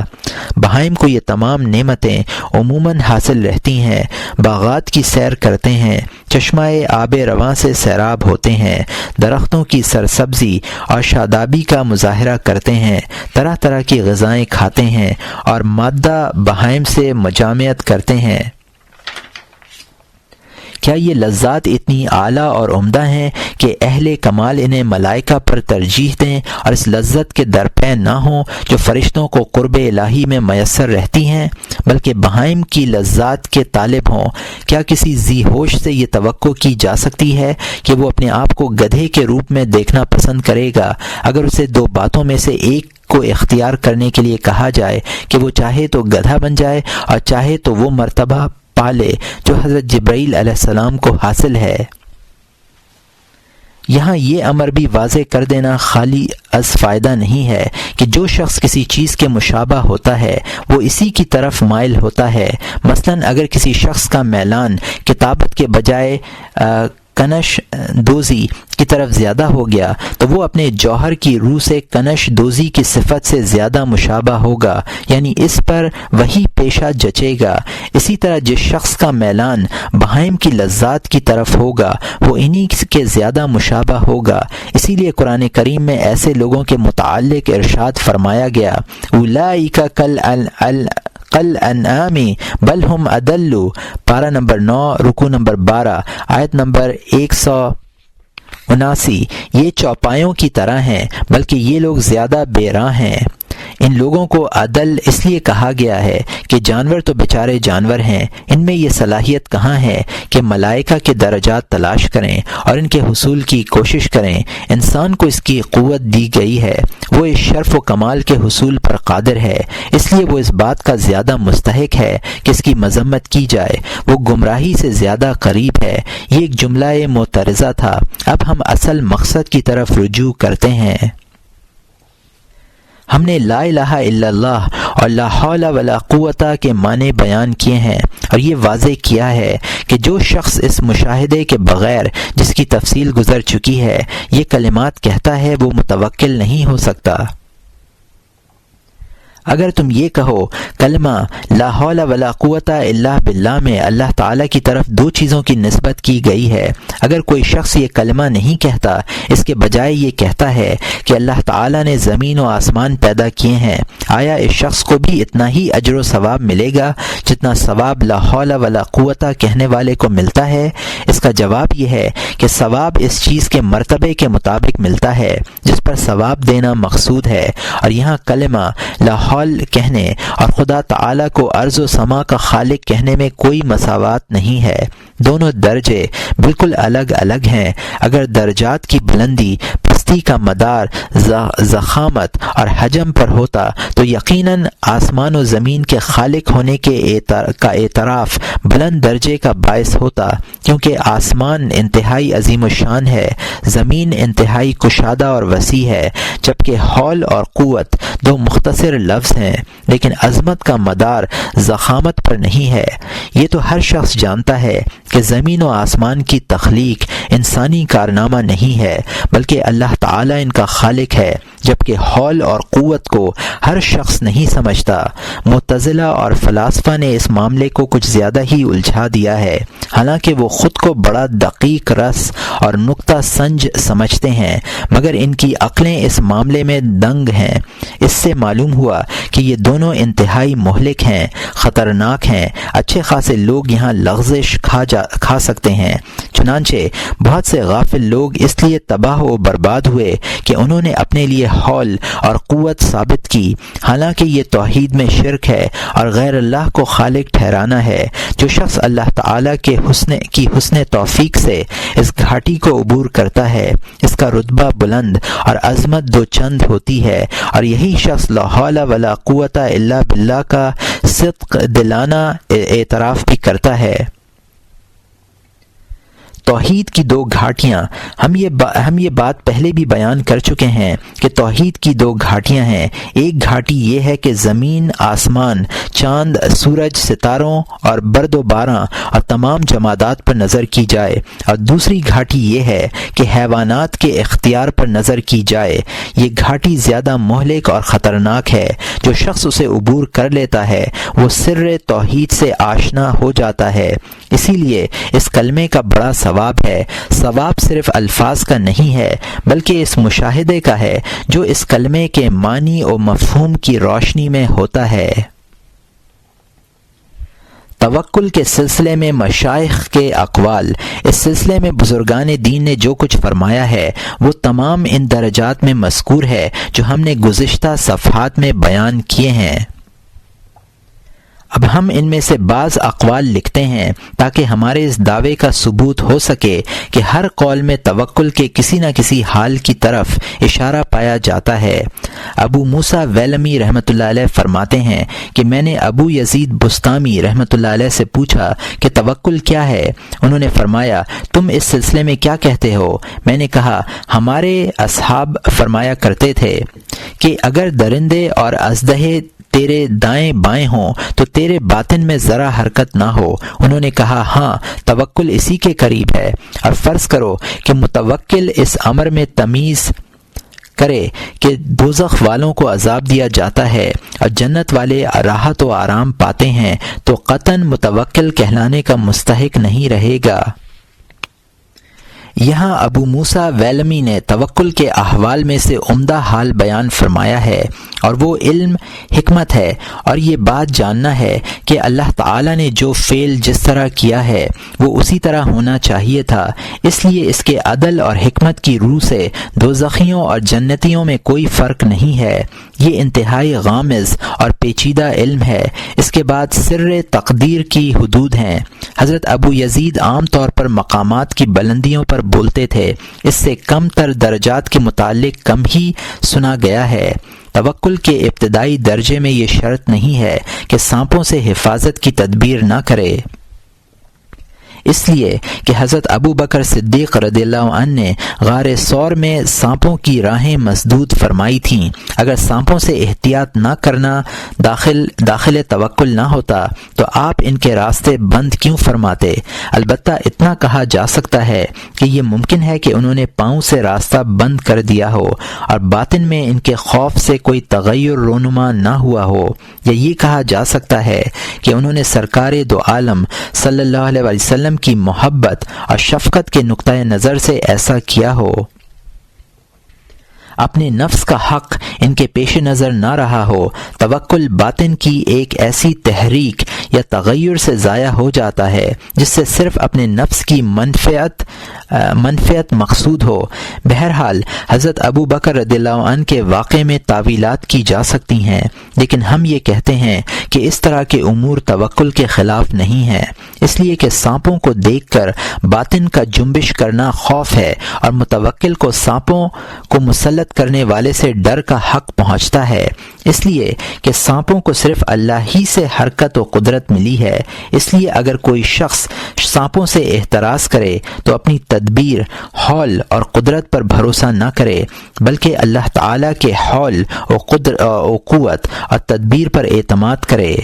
بہائم کو یہ تمام نعمتیں عموماً حاصل رہتی ہیں، باغات کی سیر کرتے ہیں، چشمہ آب رواں سے سیراب ہوتے ہیں، درختوں کی سرسبزی اور شادابی کا مظاہرہ کرتے ہیں، طرح طرح کی غذائیں کھاتے ہیں اور مادہ بہائم سے مجامعت کرتے ہیں۔ کیا یہ لذات اتنی اعلیٰ اور عمدہ ہیں کہ اہل کمال انہیں ملائکہ پر ترجیح دیں اور اس لذت کے درپے نہ ہوں جو فرشتوں کو قرب الہی میں میسر رہتی ہیں، بلکہ بہائم کی لذات کے طالب ہوں؟ کیا کسی ذی ہوش سے یہ توقع کی جا سکتی ہے کہ وہ اپنے آپ کو گدھے کے روپ میں دیکھنا پسند کرے گا اگر اسے دو باتوں میں سے ایک کو اختیار کرنے کے لیے کہا جائے کہ وہ چاہے تو گدھا بن جائے اور چاہے تو وہ مرتبہ پالے جو حضرت جبرائیل علیہ السلام کو حاصل ہے؟ یہاں یہ امر بھی واضح کر دینا خالی از فائدہ نہیں ہے کہ جو شخص کسی چیز کے مشابہ ہوتا ہے وہ اسی کی طرف مائل ہوتا ہے۔ مثلاً اگر کسی شخص کا میلان کتابت کے بجائے کنش دوزی کی طرف زیادہ ہو گیا تو وہ اپنے جوہر کی روح سے کنش دوزی کی صفت سے زیادہ مشابہ ہوگا، یعنی اس پر وہی پیشہ جچے گا۔ اسی طرح جس شخص کا میلان بہائم کی لذات کی طرف ہوگا وہ انہی کے زیادہ مشابہ ہوگا۔ اسی لیے قرآن کریم میں ایسے لوگوں کے متعلق ارشاد فرمایا گیا، اولئک الانعام بل ہم اضل، پارہ نمبر 9 رکوع نمبر 12 آیت نمبر 179۔ یہ چوپایوں کی طرح ہیں بلکہ یہ لوگ زیادہ بے راہ ہیں۔ ان لوگوں کو عدل اس لیے کہا گیا ہے کہ جانور تو بیچارے جانور ہیں، ان میں یہ صلاحیت کہاں ہے کہ ملائکہ کے درجات تلاش کریں اور ان کے حصول کی کوشش کریں۔ انسان کو اس کی قوت دی گئی ہے، وہ اس شرف و کمال کے حصول پر قادر ہے، اس لیے وہ اس بات کا زیادہ مستحق ہے کہ اس کی مذمت کی جائے، وہ گمراہی سے زیادہ قریب ہے۔ یہ ایک جملہ معترضہ تھا، اب ہم اصل مقصد کی طرف رجوع کرتے ہیں۔ ہم نے لا الہ الا اللہ اور لا حول ولا قوت کے معنی بیان کیے ہیں اور یہ واضح کیا ہے کہ جو شخص اس مشاہدے کے بغیر جس کی تفصیل گزر چکی ہے یہ کلمات کہتا ہے وہ متوکل نہیں ہو سکتا۔ اگر تم یہ کہو کلمہ لا حول ولا قوت الا باللہ میں اللہ تعالیٰ کی طرف دو چیزوں کی نسبت کی گئی ہے، اگر کوئی شخص یہ کلمہ نہیں کہتا، اس کے بجائے یہ کہتا ہے کہ اللہ تعالیٰ نے زمین و آسمان پیدا کیے ہیں، آیا اس شخص کو بھی اتنا ہی اجر و ثواب ملے گا جتنا ثواب لا حول ولا قوت کہنے والے کو ملتا ہے؟ اس کا جواب یہ ہے کہ ثواب اس چیز کے مرتبے کے مطابق ملتا ہے جس پر ثواب دینا مقصود ہے، اور یہاں کلمہ لا حول کہنے اور خدا خدا تعالی کو ارض و سما کا خالق کہنے میں کوئی مساوات نہیں ہے۔ دونوں درجے بالکل الگ الگ ہیں۔ اگر درجات کی بلندی پستی کا مدار ضخامت اور حجم پر ہوتا تو یقیناً آسمان و زمین کے خالق ہونے کا اعتراف بلند درجے کا باعث ہوتا، کیونکہ آسمان انتہائی عظیم الشان ہے، زمین انتہائی کشادہ اور وسیع ہے، جبکہ حول اور قوت دو مختصر لفظ ہیں، لیکن عظمت کا مدار ضخامت پر نہیں ہے۔ یہ تو ہر شخص جانتا ہے کہ زمین و آسمان کی تخلیق انسانی کارنامہ نہیں ہے، بلکہ اللہ تعالی ان کا خالق ہے، جبکہ حول اور قوت کو ہر شخص نہیں سمجھتا۔ معتزلہ اور فلاسفہ نے اس معاملے کو کچھ زیادہ ہی الجھا دیا ہے، حالانکہ وہ خود کو بڑا دقیق رس اور نکتہ سنج سمجھتے ہیں، مگر ان کی عقلیں اس معاملے میں دنگ ہیں۔ اس سے معلوم ہوا کہ یہ دونوں انتہائی مہلک ہیں، خطرناک ہیں۔ اچھے خاصے لوگ یہاں لغزش کھا سکتے ہیں۔ چنانچہ بہت سے غافل لوگ اس لیے تباہ و برباد ہوئے کہ انہوں نے اپنے لیے حول اور قوت ثابت کی، حالانکہ یہ توحید میں شرک ہے اور غیر اللہ کو خالق ٹھہرانا ہے۔ جو شخص اللہ تعالی کی حسن توفیق سے اس گھاٹی کو عبور کرتا ہے، اس کا رتبہ بلند اور عظمت دو چند ہوتی ہے، اور یہی شخص لا حول ولا قوت الا باللہ کا صدق دلانہ اعتراف بھی کرتا ہے۔ توحید کی دو گھاٹیاں، ہم یہ بات پہلے بھی بیان کر چکے ہیں کہ توحید کی دو گھاٹیاں ہیں۔ ایک گھاٹی یہ ہے کہ زمین، آسمان، چاند، سورج، ستاروں اور برد و باراں اور تمام جمادات پر نظر کی جائے، اور دوسری گھاٹی یہ ہے کہ حیوانات کے اختیار پر نظر کی جائے۔ یہ گھاٹی زیادہ مہلک اور خطرناک ہے۔ جو شخص اسے عبور کر لیتا ہے وہ سر توحید سے آشنا ہو جاتا ہے۔ اسی لیے اس کلمے کا بڑا ثواب ہے۔ ثواب صرف الفاظ کا نہیں ہے، بلکہ اس مشاہدے کا ہے جو اس کلمے کے معنی و مفہوم کی روشنی میں ہوتا ہے۔ توکل کے سلسلے میں مشائخ کے اقوال۔ اس سلسلے میں بزرگان دین نے جو کچھ فرمایا ہے وہ تمام ان درجات میں مذکور ہے جو ہم نے گزشتہ صفحات میں بیان کیے ہیں۔ اب ہم ان میں سے بعض اقوال لکھتے ہیں تاکہ ہمارے اس دعوے کا ثبوت ہو سکے کہ ہر قول میں توکل کے کسی نہ کسی حال کی طرف اشارہ پایا جاتا ہے۔ ابو موسیٰ ویلمی رحمۃ اللہ علیہ فرماتے ہیں کہ میں نے ابو یزید بستامی رحمۃ اللہ علیہ سے پوچھا کہ توکل کیا ہے؟ انہوں نے فرمایا تم اس سلسلے میں کیا کہتے ہو؟ میں نے کہا ہمارے اصحاب فرمایا کرتے تھے کہ اگر درندے اور اژدہے تیرے دائیں بائیں ہوں تو تیرے باطن میں ذرا حرکت نہ ہو۔ انہوں نے کہا ہاں توکل اسی کے قریب ہے، اور فرض کرو کہ متوکل اس امر میں تمیز کرے کہ دوزخ والوں کو عذاب دیا جاتا ہے اور جنت والے راحت و آرام پاتے ہیں تو قطعاً متوکل کہلانے کا مستحق نہیں رہے گا۔ یہاں ابو موسیٰ ویلمی نے توکل کے احوال میں سے عمدہ حال بیان فرمایا ہے، اور وہ علم حکمت ہے، اور یہ بات جاننا ہے کہ اللہ تعالی نے جو فعل جس طرح کیا ہے وہ اسی طرح ہونا چاہیے تھا۔ اس لیے اس کے عدل اور حکمت کی روح سے دوزخیوں اور جنتیوں میں کوئی فرق نہیں ہے۔ یہ انتہائی غامض اور پیچیدہ علم ہے۔ اس کے بعد سر تقدیر کی حدود ہیں۔ حضرت ابو یزید عام طور پر مقامات کی بلندیوں پر بولتے تھے، اس سے کم تر درجات کے متعلق کم ہی سنا گیا ہے۔ توکل کے ابتدائی درجے میں یہ شرط نہیں ہے کہ سانپوں سے حفاظت کی تدبیر نہ کرے، اس لیے کہ حضرت ابو بکر صدیق رضی اللہ عنہ نے غار ثور میں سانپوں کی راہیں مسدود فرمائی تھیں۔ اگر سانپوں سے احتیاط نہ کرنا داخل توکل نہ ہوتا تو آپ ان کے راستے بند کیوں فرماتے؟ البتہ اتنا کہا جا سکتا ہے کہ یہ ممکن ہے کہ انہوں نے پاؤں سے راستہ بند کر دیا ہو اور باطن میں ان کے خوف سے کوئی تغیر رونما نہ ہوا ہو، یا یہ کہا جا سکتا ہے کہ انہوں نے سرکار دو عالم صلی اللہ علیہ وسلم کی محبت اور شفقت کے نقطہ نظر سے ایسا کیا ہو۔ اپنے نفس کا حق ان کے پیش نظر نہ رہا ہو۔ توکل باطن کی ایک ایسی تحریک یا تغیر سے ضائع ہو جاتا ہے جس سے صرف اپنے نفس کی منفعت مقصود ہو۔ بہرحال حضرت ابو بکر رضی اللہ عنہ کے واقعے میں تعویلات کی جا سکتی ہیں، لیکن ہم یہ کہتے ہیں کہ اس طرح کے امور توکل کے خلاف نہیں ہیں، اس لیے کہ سانپوں کو دیکھ کر باطن کا جنبش کرنا خوف ہے، اور متوکل کو سانپوں کو مسلط کرنے والے سے ڈر کا حق پہنچتا ہے، اس لیے کہ سانپوں کو صرف اللہ ہی سے حرکت و قدرت ملی ہے۔ اس لیے اگر کوئی شخص سانپوں سے احتراز کرے تو اپنی تدبیر، حول اور قدرت پر بھروسہ نہ کرے، بلکہ اللہ تعالیٰ کے حول و قوت اور تدبیر پر اعتماد کرے۔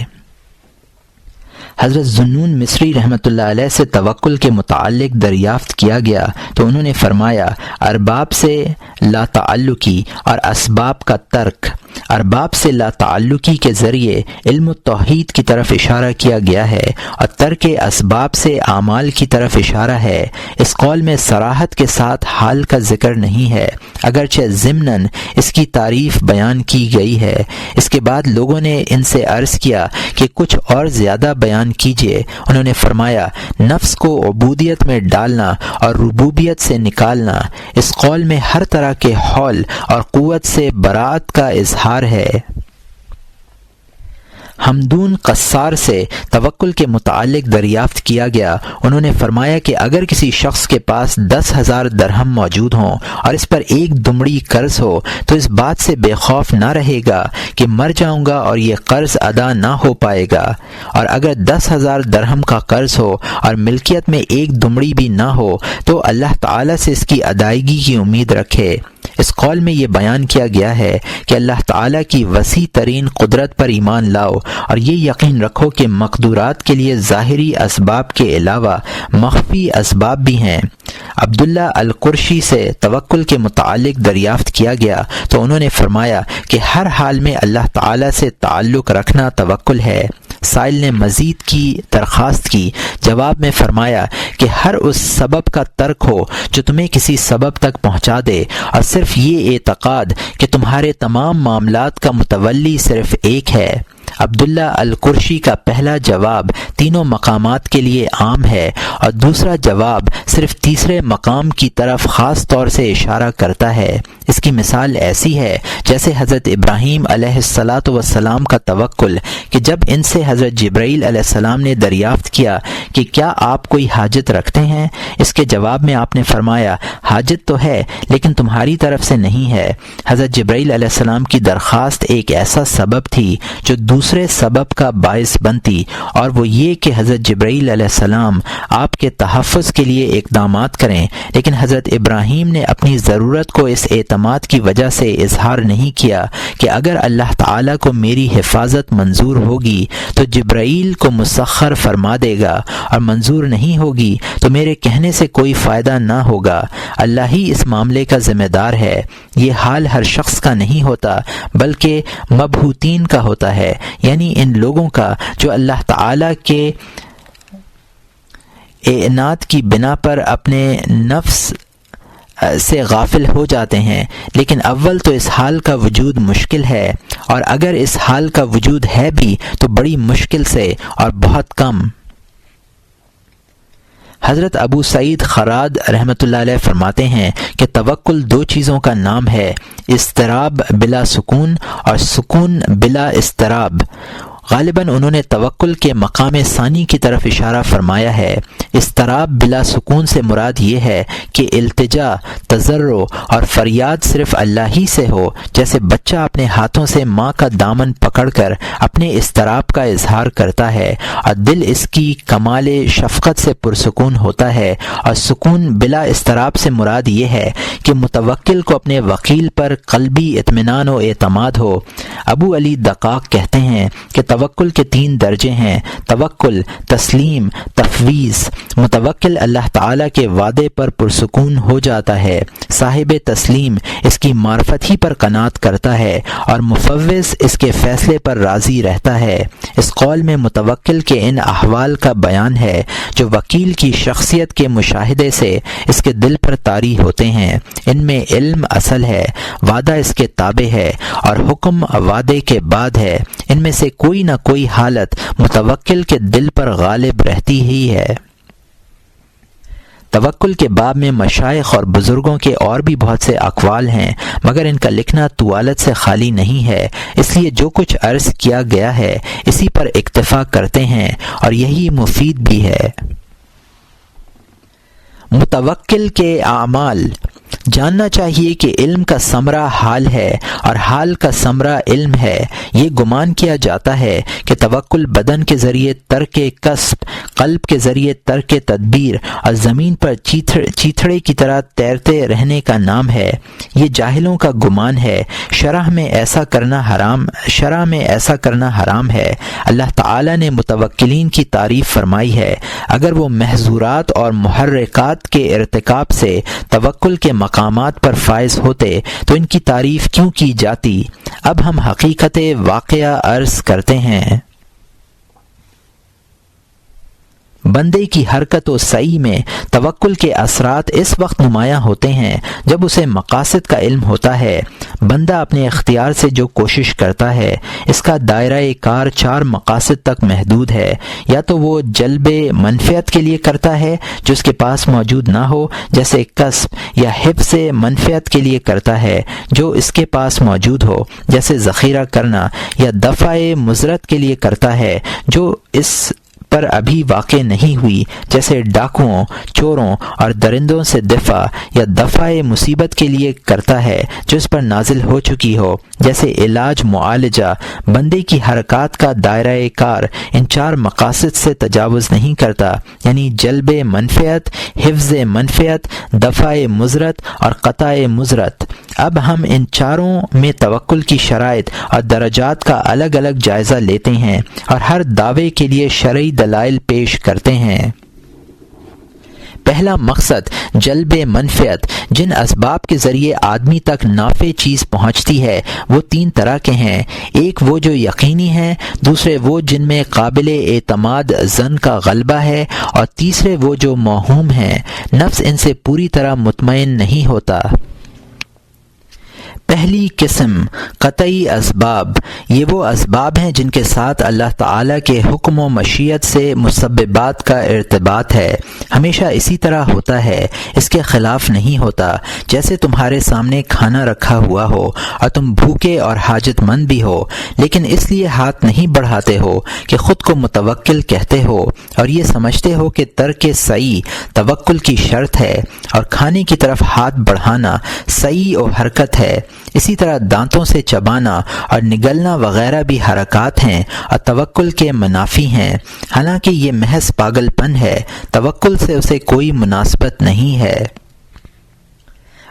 حضرت ذوالنون مصری رحمۃ اللہ علیہ سے توکل کے متعلق دریافت کیا گیا تو انہوں نے فرمایا، ارباب سے لا تعلقی اور اسباب کا ترک۔ ارباب سے لا تعلقی کے ذریعے علم و توحید کی طرف اشارہ کیا گیا ہے، اور ترک اسباب سے اعمال کی طرف اشارہ ہے۔ اس قول میں صراحت کے ساتھ حال کا ذکر نہیں ہے، اگرچہ ضمناً اس کی تعریف بیان کی گئی ہے۔ اس کے بعد لوگوں نے ان سے عرض کیا کہ کچھ اور زیادہ بیان کیجیے۔ انہوں نے فرمایا، نفس کو عبودیت میں ڈالنا اور ربوبیت سے نکالنا۔ اس قول میں ہر طرح کے حول اور قوت سے براءت کا اظہار ہے۔ حمدون قصار سے توکل کے متعلق دریافت کیا گیا، انہوں نے فرمایا کہ اگر کسی شخص کے پاس 10,000 درہم موجود ہوں اور اس پر ایک دمڑی قرض ہو تو اس بات سے بے خوف نہ رہے گا کہ مر جاؤں گا اور یہ قرض ادا نہ ہو پائے گا، اور اگر 10,000 درہم کا قرض ہو اور ملکیت میں ایک دمڑی بھی نہ ہو تو اللہ تعالیٰ سے اس کی ادائیگی کی امید رکھے۔ اس قول میں یہ بیان کیا گیا ہے کہ اللہ تعالیٰ کی وسیع ترین قدرت پر ایمان لاؤ اور یہ یقین رکھو کہ مقدورات کے لیے ظاہری اسباب کے علاوہ مخفی اسباب بھی ہیں۔ عبداللہ القرشی سے توکل کے متعلق دریافت کیا گیا تو انہوں نے فرمایا کہ ہر حال میں اللہ تعالیٰ سے تعلق رکھنا توکل ہے۔ سائل نے مزید کی درخواست کی، جواب میں فرمایا کہ ہر اس سبب کا ترک ہو جو تمہیں کسی سبب تک پہنچا دے، اور صرف یہ اعتقاد کہ تمہارے تمام معاملات کا متولی صرف ایک ہے۔ عبداللہ القرشی کا پہلا جواب تینوں مقامات کے لیے عام ہے، اور دوسرا جواب صرف تیسرے مقام کی طرف خاص طور سے اشارہ کرتا ہے۔ اس کی مثال ایسی ہے جیسے حضرت ابراہیم علیہ السلام کا توکل کہ جب ان سے حضرت جبرائیل علیہ السلام نے دریافت کیا کہ کیا آپ کوئی حاجت رکھتے ہیں، اس کے جواب میں آپ نے فرمایا، حاجت تو ہے لیکن تمہاری طرف سے نہیں ہے۔ حضرت جبرائیل علیہ السلام کی درخواست ایک ایسا سبب تھی جو دوسرے سبب کا باعث بنتی، اور وہ یہ کہ حضرت جبرائیل علیہ السلام آپ کے تحفظ کے لیے اقدامات کریں، لیکن حضرت ابراہیم نے اپنی ضرورت کو اس اعتماد کی وجہ سے اظہار نہیں کیا کہ اگر اللہ تعالیٰ کو میری حفاظت منظور ہوگی تو جبرائیل کو مسخر فرما دے گا، اور منظور نہیں ہوگی تو میرے کہنے سے کوئی فائدہ نہ ہوگا۔ اللہ ہی اس معاملے کا ذمہ دار ہے۔ یہ حال ہر شخص کا نہیں ہوتا بلکہ مبہوتین کا ہوتا ہے، یعنی ان لوگوں کا جو اللہ تعالیٰ کے اعنات کی بنا پر اپنے نفس سے غافل ہو جاتے ہیں، لیکن اول تو اس حال کا وجود مشکل ہے، اور اگر اس حال کا وجود ہے بھی تو بڑی مشکل سے اور بہت کم۔ حضرت ابو سعید خراد رحمۃ اللہ علیہ فرماتے ہیں کہ توکل دو چیزوں کا نام ہے، اضطراب بلا سکون اور سکون بلا اضطراب۔ غالباً انہوں نے توکل کے مقام ثانی کی طرف اشارہ فرمایا ہے۔ اضطراب بلا سکون سے مراد یہ ہے کہ التجا، تضرع اور فریاد صرف اللہ ہی سے ہو، جیسے بچہ اپنے ہاتھوں سے ماں کا دامن پکڑ کر اپنے اضطراب کا اظہار کرتا ہے، اور دل اس کی کمال شفقت سے پرسکون ہوتا ہے۔ اور سکون بلا اضطراب سے مراد یہ ہے کہ متوکل کو اپنے وکیل پر قلبی اطمینان و اعتماد ہو۔ ابو علی دقاق کہتے ہیں کہ توکل کے 3 درجے ہیں: توکل، تسلیم، تفویض۔ متوکل اللہ تعالیٰ کے وعدے پر پرسکون ہو جاتا ہے، صاحب تسلیم اس کی معرفت ہی پر قناعت کرتا ہے، اور مفوض اس کے فیصلے پر راضی رہتا ہے۔ اس قول میں متوکل کے ان احوال کا بیان ہے جو وکیل کی شخصیت کے مشاہدے سے اس کے دل پر طاری ہوتے ہیں۔ ان میں علم اصل ہے، وعدہ اس کے تابع ہے، اور حکم وعدے کے بعد ہے۔ ان میں سے کوئی نہ کوئی حالت متوکل کے دل پر غالب رہتی ہی ہے۔ توکل کے باب میں مشائخ اور بزرگوں کے اور بھی بہت سے اقوال ہیں، مگر ان کا لکھنا طوالت سے خالی نہیں ہے، اس لیے جو کچھ عرض کیا گیا ہے اسی پر اکتفا کرتے ہیں اور یہی مفید بھی ہے۔ متوکل کے اعمال۔ جاننا چاہیے کہ علم کا ثمرہ حال ہے اور حال کا ثمرہ علم ہے۔ یہ گمان کیا جاتا ہے کہ توکل بدن کے ذریعے ترک کسب، قلب کے ذریعے ترک تدبیر اور زمین پر چیتھڑے کی طرح تیرتے رہنے کا نام ہے۔ یہ جاہلوں کا گمان ہے۔ شرع میں ایسا کرنا حرام ہے۔ اللہ تعالی نے متوکلین کی تعریف فرمائی ہے۔ اگر وہ محظورات اور محرکات کے ارتکاب سے توکل کے مقامات پر فائز ہوتے تو ان کی تعریف کیوں کی جاتی؟ اب ہم حقیقت واقعہ عرض کرتے ہیں۔ بندے کی حرکت و سعی میں توکل کے اثرات اس وقت نمایاں ہوتے ہیں جب اسے مقاصد کا علم ہوتا ہے۔ بندہ اپنے اختیار سے جو کوشش کرتا ہے اس کا دائرہ کار 4 مقاصد تک محدود ہے۔ یا تو وہ جلب منفعت کے لیے کرتا ہے جو اس کے پاس موجود نہ ہو، جیسے کسب، یا حفظ منفعت کے لیے کرتا ہے جو اس کے پاس موجود ہو، جیسے ذخیرہ کرنا، یا دفع مضرت کے لیے کرتا ہے جو اس پر ابھی واقع نہیں ہوئی، جیسے ڈاکوؤں، چوروں اور درندوں سے دفاع، یا دفع مصیبت کے لیے کرتا ہے جو اس پر نازل ہو چکی ہو، جیسے علاج، معالجہ۔ بندے کی حرکات کا دائرہ کار ان 4 مقاصد سے تجاوز نہیں کرتا، یعنی جلب منفعت، حفظ منفعت، دفع مضرت اور قطع مضرت۔ اب ہم ان 4 میں توکل کی شرائط اور درجات کا الگ الگ جائزہ لیتے ہیں اور ہر دعوے کے لیے شرعی دلائل پیش کرتے ہیں۔ پہلا مقصد جلب منفعت۔ جن اسباب کے ذریعے آدمی تک نافع چیز پہنچتی ہے وہ 3 طرح کے ہیں۔ ایک وہ جو یقینی ہیں، دوسرے وہ جن میں قابل اعتماد ظن کا غلبہ ہے، اور تیسرے وہ جو موہوم ہیں، نفس ان سے پوری طرح مطمئن نہیں ہوتا۔ پہلی قسم قطعی اسباب۔ یہ وہ اسباب ہیں جن کے ساتھ اللہ تعالیٰ کے حکم و مشیت سے مسببات کا ارتباط ہے۔ ہمیشہ اسی طرح ہوتا ہے، اس کے خلاف نہیں ہوتا۔ جیسے تمہارے سامنے کھانا رکھا ہوا ہو اور تم بھوکے اور حاجت مند بھی ہو، لیکن اس لیے ہاتھ نہیں بڑھاتے ہو کہ خود کو متوکل کہتے ہو اور یہ سمجھتے ہو کہ ترک سعی توکل کی شرط ہے، اور کھانے کی طرف ہاتھ بڑھانا سعی و حرکت ہے۔ اسی طرح دانتوں سے چبانا اور نگلنا وغیرہ بھی حرکات ہیں اور توکل کے منافی ہیں، حالانکہ یہ محض پاگل پن ہے، توکل سے اسے کوئی مناسبت نہیں ہے۔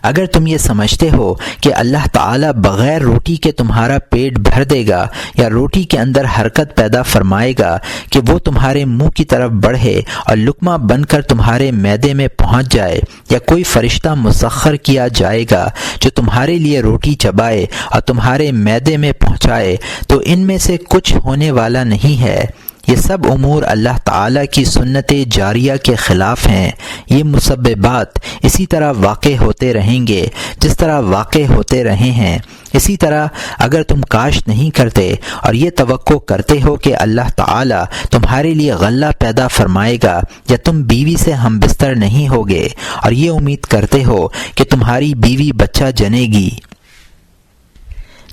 اگر تم یہ سمجھتے ہو کہ اللہ تعالیٰ بغیر روٹی کے تمہارا پیٹ بھر دے گا، یا روٹی کے اندر حرکت پیدا فرمائے گا کہ وہ تمہارے منہ کی طرف بڑھے اور لقمہ بن کر تمہارے معدے میں پہنچ جائے، یا کوئی فرشتہ مسخر کیا جائے گا جو تمہارے لیے روٹی چبائے اور تمہارے معدے میں پہنچائے، تو ان میں سے کچھ ہونے والا نہیں ہے۔ یہ سب امور اللہ تعالیٰ کی سنت جاریہ کے خلاف ہیں۔ یہ مسببات اسی طرح واقع ہوتے رہیں گے جس طرح واقع ہوتے رہے ہیں۔ اسی طرح اگر تم کاشت نہیں کرتے اور یہ توقع کرتے ہو کہ اللہ تعالیٰ تمہارے لیے غلہ پیدا فرمائے گا، یا تم بیوی سے ہم بستر نہیں ہوگے اور یہ امید کرتے ہو کہ تمہاری بیوی بچہ جنے گی،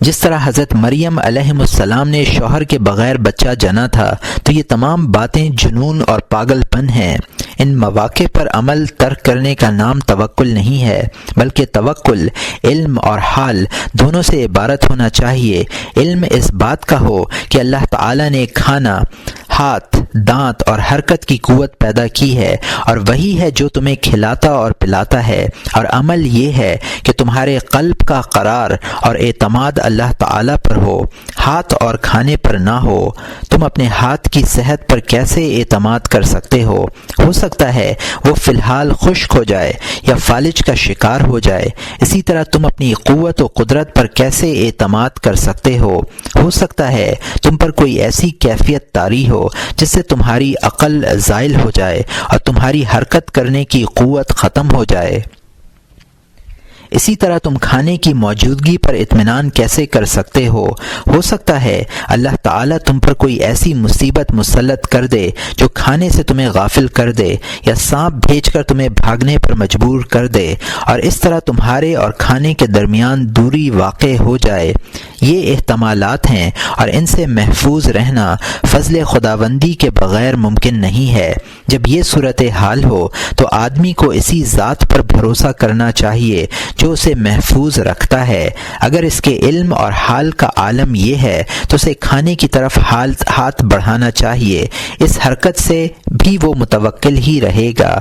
جس طرح حضرت مریم علیہ السلام نے شوہر کے بغیر بچہ جنا تھا، تو یہ تمام باتیں جنون اور پاگل پن ہیں۔ ان مواقع پر عمل ترک کرنے کا نام توکل نہیں ہے، بلکہ توکل علم اور حال دونوں سے عبارت ہونا چاہیے۔ علم اس بات کا ہو کہ اللہ تعالیٰ نے کھانا، ہاتھ، دانت اور حرکت کی قوت پیدا کی ہے، اور وہی ہے جو تمہیں کھلاتا اور پلاتا ہے، اور عمل یہ ہے کہ تمہارے قلب کا قرار اور اعتماد اللہ تعالیٰ پر ہو، ہاتھ اور کھانے پر نہ ہو۔ تم اپنے ہاتھ کی صحت پر کیسے اعتماد کر سکتے ہو سکتا ہے وہ فی الحال خشک ہو جائے یا فالج کا شکار ہو جائے۔ اسی طرح تم اپنی قوت و قدرت پر کیسے اعتماد کر سکتے ہو سکتا ہے تم پر کوئی ایسی کیفیت طاری ہو جس سے تمہاری عقل زائل ہو جائے اور تمہاری حرکت کرنے کی قوت ختم ہو جائے۔ اسی طرح تم کھانے کی موجودگی پر اطمینان کیسے کر سکتے ہو سکتا ہے اللہ تعالیٰ تم پر کوئی ایسی مصیبت مسلط کر دے جو کھانے سے تمہیں غافل کر دے، یا سانپ بھیج کر تمہیں بھاگنے پر مجبور کر دے، اور اس طرح تمہارے اور کھانے کے درمیان دوری واقع ہو جائے۔ یہ احتمالات ہیں اور ان سے محفوظ رہنا فضل خداوندی کے بغیر ممکن نہیں ہے۔ جب یہ صورتحال ہو تو آدمی کو اسی ذات پر بھروسہ کرنا چاہیے جو اسے محفوظ رکھتا ہے۔ اگر اس کے علم اور حال کا عالم یہ ہے تو اسے کھانے کی طرف ہاتھ بڑھانا چاہیے، اس حرکت سے بھی وہ متوکل ہی رہے گا۔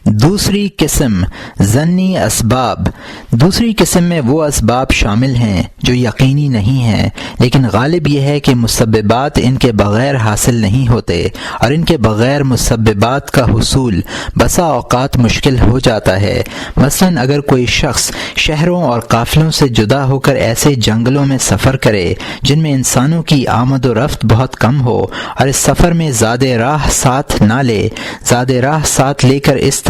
دوسری قسم ظنی اسباب۔ دوسری قسم میں وہ اسباب شامل ہیں جو یقینی نہیں ہیں، لیکن غالب یہ ہے کہ مسببات ان کے بغیر حاصل نہیں ہوتے، اور ان کے بغیر مسببات کا حصول بسا اوقات مشکل ہو جاتا ہے۔ مثلا اگر کوئی شخص شہروں اور قافلوں سے جدا ہو کر ایسے جنگلوں میں سفر کرے جن میں انسانوں کی آمد و رفت بہت کم ہو، اور اس سفر میں زیادہ راہ ساتھ نہ لے، زیادہ راہ ساتھ لے کر اس طرح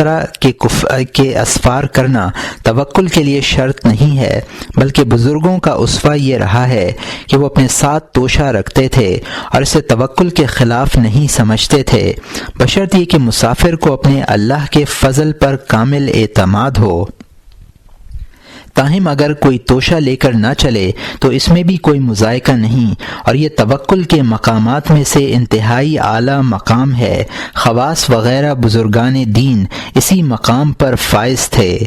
کے اسفار کرنا توکل کے لیے شرط نہیں ہے، بلکہ بزرگوں کا اسوہ یہ رہا ہے کہ وہ اپنے ساتھ توشہ رکھتے تھے اور اسے توکل کے خلاف نہیں سمجھتے تھے، بشرط یہ کہ مسافر کو اپنے اللہ کے فضل پر کامل اعتماد ہو۔ تاہم اگر کوئی توشہ لے کر نہ چلے تو اس میں بھی کوئی مذائقہ نہیں، اور یہ توکل کے مقامات میں سے انتہائی اعلیٰ مقام ہے۔ خواص وغیرہ بزرگان دین اسی مقام پر فائز تھے۔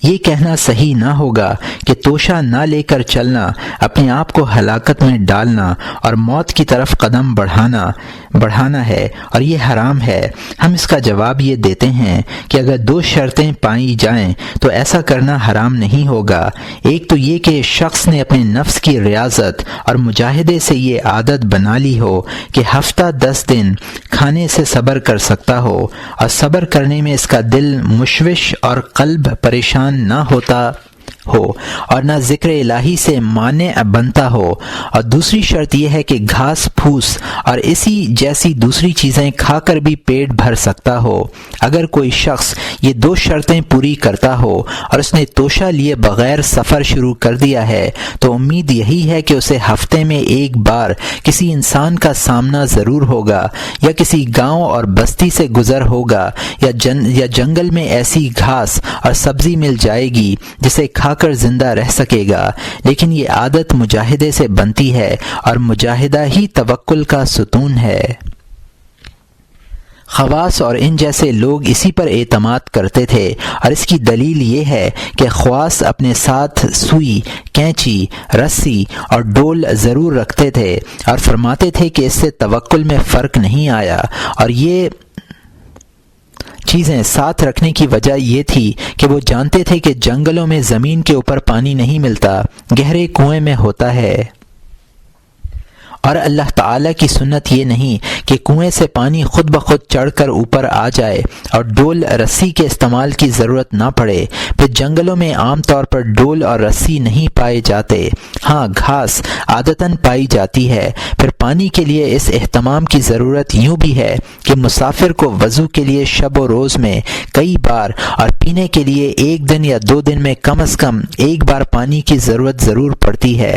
یہ کہنا صحیح نہ ہوگا کہ توشہ نہ لے کر چلنا اپنے آپ کو ہلاکت میں ڈالنا اور موت کی طرف قدم بڑھانا ہے اور یہ حرام ہے۔ ہم اس کا جواب یہ دیتے ہیں کہ اگر دو شرطیں پائی جائیں تو ایسا کرنا حرام نہیں ہوگا۔ ایک تو یہ کہ شخص نے اپنے نفس کی ریاضت اور مجاہدے سے یہ عادت بنا لی ہو کہ ہفتہ 10 دن کھانے سے صبر کر سکتا ہو، اور صبر کرنے میں اس کا دل مشوش اور قلب پریشان نہ ہوتا ہو اور نہ ذکر الہی سے مانع بنتا ہو، اور دوسری شرط یہ ہے کہ گھاس پھوس اور اسی جیسی دوسری چیزیں کھا کر بھی پیٹ بھر سکتا ہو۔ اگر کوئی شخص یہ دو شرطیں پوری کرتا ہو اور اس نے توشہ لیے بغیر سفر شروع کر دیا ہے تو امید یہی ہے کہ اسے ہفتے میں ایک بار کسی انسان کا سامنا ضرور ہوگا، یا کسی گاؤں اور بستی سے گزر ہوگا، یا جنگل میں ایسی گھاس اور سبزی مل جائے گی جسے کھا کر زندہ رہ سکے گا۔ لیکن یہ عادت مجاہدے سے بنتی ہے، اور مجاہدہ ہی توکل کا ستون ہے۔ خواص اور ان جیسے لوگ اسی پر اعتماد کرتے تھے، اور اس کی دلیل یہ ہے کہ خواص اپنے ساتھ سوئی، کینچی، رسی اور ڈول ضرور رکھتے تھے، اور فرماتے تھے کہ اس سے توکل میں فرق نہیں آیا، اور یہ چیزیں ساتھ رکھنے کی وجہ یہ تھی کہ وہ جانتے تھے کہ جنگلوں میں زمین کے اوپر پانی نہیں ملتا، گہرے کنویں میں ہوتا ہے، اور اللہ تعالیٰ کی سنت یہ نہیں کہ کنویں سے پانی خود بخود چڑھ کر اوپر آ جائے اور ڈول رسی کے استعمال کی ضرورت نہ پڑے۔ پھر جنگلوں میں عام طور پر ڈول اور رسی نہیں پائے جاتے، ہاں گھاس عادتاً پائی جاتی ہے۔ پھر پانی کے لیے اس اہتمام کی ضرورت یوں بھی ہے کہ مسافر کو وضو کے لیے شب و روز میں کئی بار اور پینے کے لیے 1 دن یا 2 دن میں کم از کم ایک بار پانی کی ضرورت ضرور پڑتی ہے۔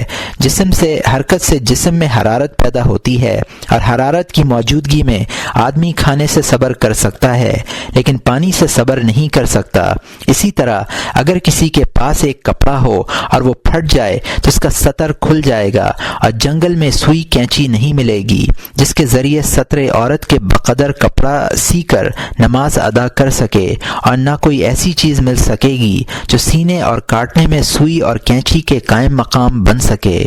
حرکت سے جسم میں حرارت پیدا ہوتی ہے، اور حرارت کی موجودگی میں آدمی کھانے سے صبر کر سکتا ہے لیکن پانی سے صبر نہیں کر سکتا۔ اسی طرح اگر کسی کے پاس ایک کپڑا ہو اور وہ پھٹ جائے تو اس کا سطر کھل جائے گا، اور جنگل میں سوئی کینچی نہیں ملے گی جس کے ذریعے سطر عورت کے بقدر کپڑا سی کر نماز ادا کر سکے، اور نہ کوئی ایسی چیز مل سکے گی جو سینے اور کاٹنے میں سوئی اور کینچی کے قائم مقام بن سکے۔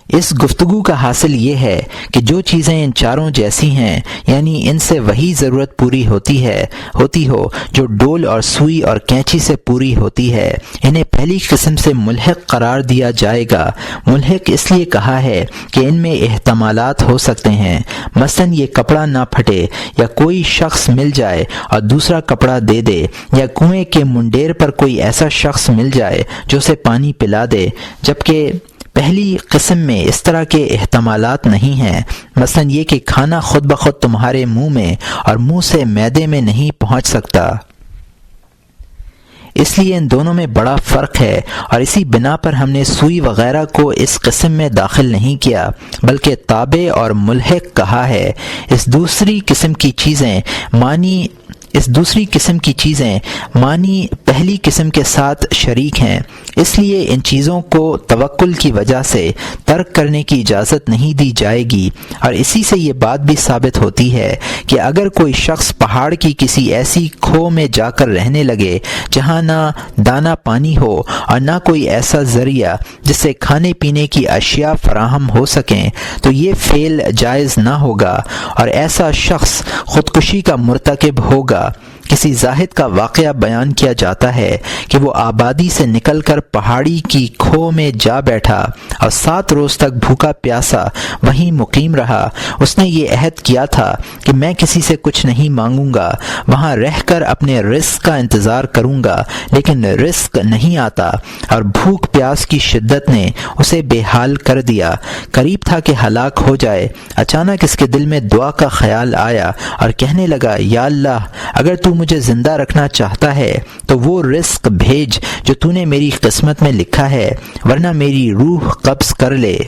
اس گفتگو کا حاصل یہ ہے کہ جو چیزیں ان چاروں جیسی ہیں، یعنی ان سے وہی ضرورت پوری ہوتی ہو جو ڈول اور سوئی اور کینچی سے پوری ہوتی ہے، انہیں پہلی قسم سے ملحق قرار دیا جائے گا۔ ملحق اس لیے کہا ہے کہ ان میں احتمالات ہو سکتے ہیں، مثلاً یہ کپڑا نہ پھٹے، یا کوئی شخص مل جائے اور دوسرا کپڑا دے دے، یا کنویں کے منڈیر پر کوئی ایسا شخص مل جائے جو اسے پانی پلا دے، جبکہ پہلی قسم میں اس طرح کے احتمالات نہیں ہیں، مثلا یہ کہ کھانا خود بخود تمہارے منہ میں اور منہ سے معدے میں نہیں پہنچ سکتا، اس لیے ان دونوں میں بڑا فرق ہے، اور اسی بنا پر ہم نے سوئی وغیرہ کو اس قسم میں داخل نہیں کیا بلکہ تابع اور ملحق کہا ہے۔ اس دوسری قسم کی چیزیں معنی پہلی قسم کے ساتھ شریک ہیں، اس لیے ان چیزوں کو توکل کی وجہ سے ترک کرنے کی اجازت نہیں دی جائے گی، اور اسی سے یہ بات بھی ثابت ہوتی ہے کہ اگر کوئی شخص پہاڑ کی کسی ایسی کھو میں جا کر رہنے لگے جہاں نہ دانہ پانی ہو اور نہ کوئی ایسا ذریعہ جس سے کھانے پینے کی اشیاء فراہم ہو سکیں، تو یہ فعل جائز نہ ہوگا اور ایسا شخص خودکشی کا مرتکب ہوگا۔ کسی زاہد کا واقعہ بیان کیا جاتا ہے کہ وہ آبادی سے نکل کر پہاڑی کی کھو میں جا بیٹھا اور 7 روز تک بھوکا پیاسا وہیں مقیم رہا۔ اس نے یہ عہد کیا تھا کہ میں کسی سے کچھ نہیں مانگوں گا، وہاں رہ کر اپنے رزق کا انتظار کروں گا، لیکن رزق نہیں آتا اور بھوک پیاس کی شدت نے اسے بے حال کر دیا، قریب تھا کہ ہلاک ہو جائے۔ اچانک اس کے دل میں دعا کا خیال آیا اور کہنے لگا، یا اللہ، اگر تو مجھے زندہ رکھنا چاہتا ہے تو وہ رزق بھیج جو تو نے میری قسمت میں لکھا ہے، ورنہ میری روح قبض کر لے۔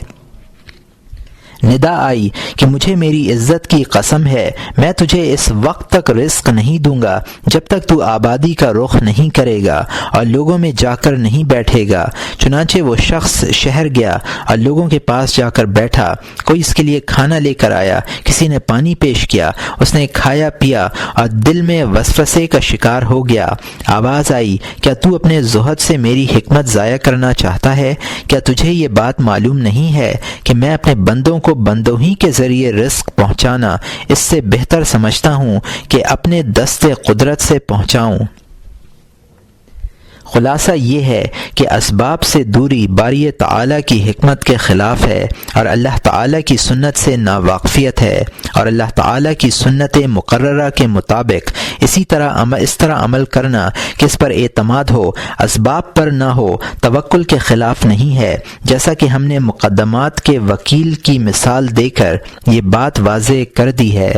ندا آئی کہ مجھے میری عزت کی قسم ہے، میں تجھے اس وقت تک رزق نہیں دوں گا جب تک تو آبادی کا رخ نہیں کرے گا اور لوگوں میں جا کر نہیں بیٹھے گا۔ چنانچہ وہ شخص شہر گیا اور لوگوں کے پاس جا کر بیٹھا، کوئی اس کے لیے کھانا لے کر آیا، کسی نے پانی پیش کیا، اس نے کھایا پیا اور دل میں وسوسے کا شکار ہو گیا۔ آواز آئی، کیا تو اپنے زہد سے میری حکمت ضائع کرنا چاہتا ہے؟ کیا تجھے یہ بات معلوم نہیں ہے کہ میں اپنے بندوں کو بندوں ہی کے ذریعے رزق پہنچانا اس سے بہتر سمجھتا ہوں کہ اپنے دست قدرت سے پہنچاؤں؟ خلاصہ یہ ہے کہ اسباب سے دوری باری تعالیٰ کی حکمت کے خلاف ہے اور اللہ تعالیٰ کی سنت سے ناواقفیت ہے، اور اللہ تعالیٰ کی سنت مقررہ کے مطابق اس طرح عمل کرنا کہ اس پر اعتماد ہو، اسباب پر نہ ہو، توکل کے خلاف نہیں ہے، جیسا کہ ہم نے مقدمات کے وکیل کی مثال دے کر یہ بات واضح کر دی ہے۔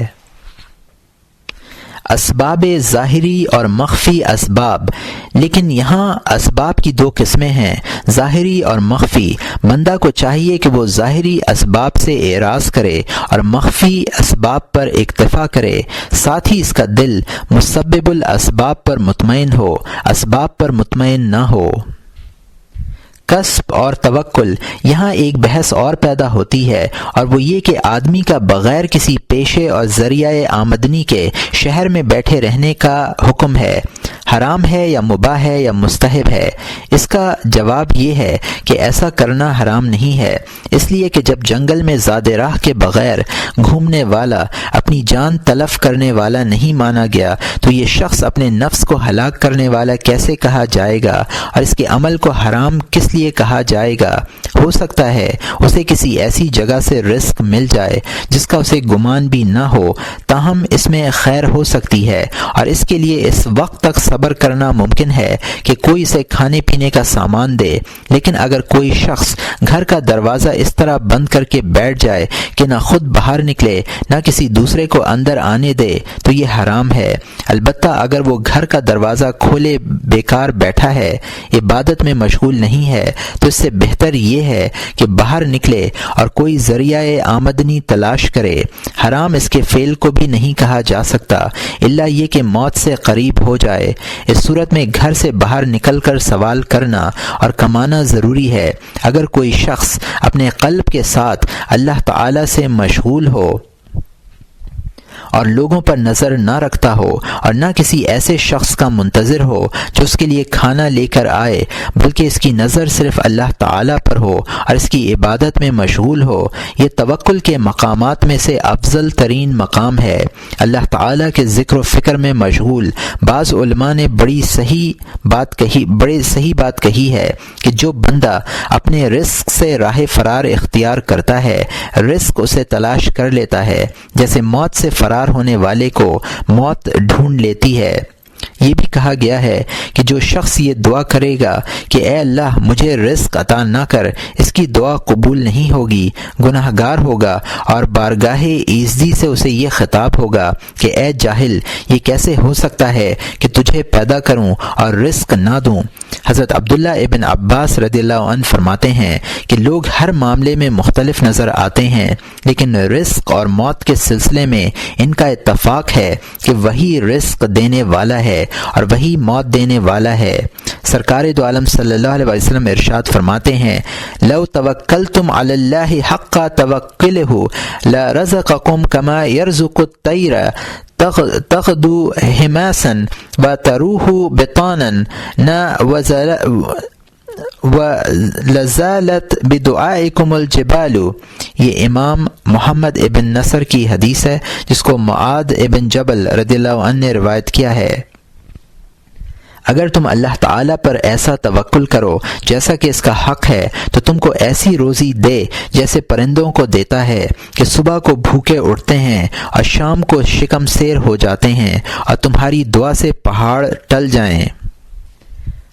اسباب ظاہری اور مخفی اسباب، لیکن یہاں اسباب کی 2 قسمیں ہیں، ظاہری اور مخفی۔ بندہ کو چاہیے کہ وہ ظاہری اسباب سے اعراض کرے اور مخفی اسباب پر اکتفا کرے، ساتھ ہی اس کا دل مسبب الاسباب پر مطمئن ہو، اسباب پر مطمئن نہ ہو۔ کسب اور توکل، یہاں ایک بحث اور پیدا ہوتی ہے، اور وہ یہ کہ آدمی کا بغیر کسی پیشے اور ذریعہ آمدنی کے شہر میں بیٹھے رہنے کا حکم ہے، حرام ہے یا مباح ہے یا مستحب ہے؟ اس کا جواب یہ ہے کہ ایسا کرنا حرام نہیں ہے، اس لیے کہ جب جنگل میں زاد راہ کے بغیر گھومنے والا اپنی جان تلف کرنے والا نہیں مانا گیا تو یہ شخص اپنے نفس کو ہلاک کرنے والا کیسے کہا جائے گا، اور اس کے عمل کو حرام کس لیے کہا جائے گا؟ ہو سکتا ہے اسے کسی ایسی جگہ سے رزق مل جائے جس کا اسے گمان بھی نہ ہو، تاہم اس میں خیر ہو سکتی ہے، اور اس کے لیے اس وقت تک صبر کرنا ممکن ہے کہ کوئی اسے کھانے پینے کا سامان دے۔ لیکن اگر کوئی شخص گھر کا دروازہ اس طرح بند کر کے بیٹھ جائے کہ نہ خود باہر نکلے نہ کسی دوسرے کو اندر آنے دے تو یہ حرام ہے۔ البتہ اگر وہ گھر کا دروازہ کھولے بیکار بیٹھا ہے، عبادت میں مشغول نہیں ہے، تو اس سے بہتر یہ ہے کہ باہر نکلے اور کوئی ذریعہ آمدنی تلاش کرے۔ حرام اس کے فعل کو بھی نہیں کہا جا سکتا الا یہ کہ موت سے قریب ہو جائے۔ اس صورت میں گھر سے باہر نکل کر سوال کرنا اور کمانا ضروری ہے۔ اگر کوئی شخص اپنے قلب کے ساتھ اللہ تعالی سے مشغول ہو اور لوگوں پر نظر نہ رکھتا ہو اور نہ کسی ایسے شخص کا منتظر ہو جو اس کے لیے کھانا لے کر آئے، بلکہ اس کی نظر صرف اللہ تعالیٰ پر ہو اور اس کی عبادت میں مشغول ہو، یہ توکل کے مقامات میں سے افضل ترین مقام ہے۔ اللہ تعالیٰ کے ذکر و فکر میں مشغول۔ بعض علماء نے بڑی صحیح بات کہی ہے کہ جو بندہ اپنے رزق سے راہ فرار اختیار کرتا ہے، رزق اسے تلاش کر لیتا ہے، جیسے موت سے فرار ہونے والے کو موت ڈھونڈ لیتی ہے۔ یہ بھی کہا گیا ہے کہ جو شخص یہ دعا کرے گا کہ اے اللہ مجھے رزق عطا نہ کر، اس کی دعا قبول نہیں ہوگی، گناہ گار ہوگا، اور بارگاہ ایزدی سے اسے یہ خطاب ہوگا کہ اے جاہل، یہ کیسے ہو سکتا ہے کہ تجھے پیدا کروں اور رزق نہ دوں۔ حضرت عبداللہ ابن عباس رضی اللہ عنہ فرماتے ہیں کہ لوگ ہر معاملے میں مختلف نظر آتے ہیں، لیکن رزق اور موت کے سلسلے میں ان کا اتفاق ہے کہ وہی رزق دینے والا ہے اور وہی موت دینے والا ہے۔ سرکار دو عالم صلی اللہ علیہ وسلم ارشاد فرماتے ہیں، لو توکلتم علی اللہ حق توکلہ لرزقکم کما یرزق الطیر تغدو حماسا وتروح بطانا وَلَزَالَتْ بِدُعَائِكُمُ الْجِبَالُ۔ یہ امام محمد ابن نصر کی حدیث ہے جس کو معاذ ابن جبل رضی اللہ عنہ نے روایت کیا ہے۔ اگر تم اللہ تعالیٰ پر ایسا توکل کرو جیسا کہ اس کا حق ہے تو تم کو ایسی روزی دے جیسے پرندوں کو دیتا ہے کہ صبح کو بھوکے اٹھتے ہیں اور شام کو شکم سیر ہو جاتے ہیں اور تمہاری دعا سے پہاڑ ٹل جائیں۔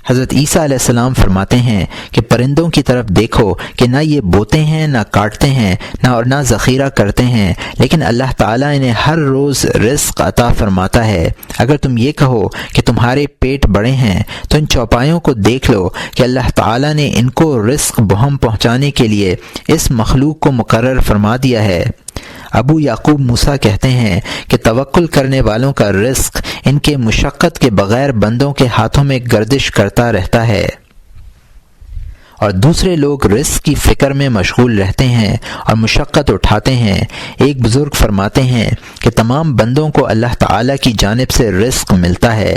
حضرت عیسیٰ علیہ السلام فرماتے ہیں کہ پرندوں کی طرف دیکھو کہ نہ یہ بوتے ہیں نہ کاٹتے ہیں نہ ذخیرہ کرتے ہیں، لیکن اللہ تعالیٰ انہیں ہر روز رزق عطا فرماتا ہے۔ اگر تم یہ کہو کہ تمہارے پیٹ بڑے ہیں تو ان چوپایوں کو دیکھ لو کہ اللہ تعالیٰ نے ان کو رزق بہم پہنچانے کے لیے اس مخلوق کو مقرر فرما دیا ہے۔ ابو یعقوب موسیٰ کہتے ہیں کہ توکل کرنے والوں کا رزق ان کے مشقت کے بغیر بندوں کے ہاتھوں میں گردش کرتا رہتا ہے، اور دوسرے لوگ رزق کی فکر میں مشغول رہتے ہیں اور مشقت اٹھاتے ہیں۔ ایک بزرگ فرماتے ہیں کہ تمام بندوں کو اللہ تعالیٰ کی جانب سے رزق ملتا ہے،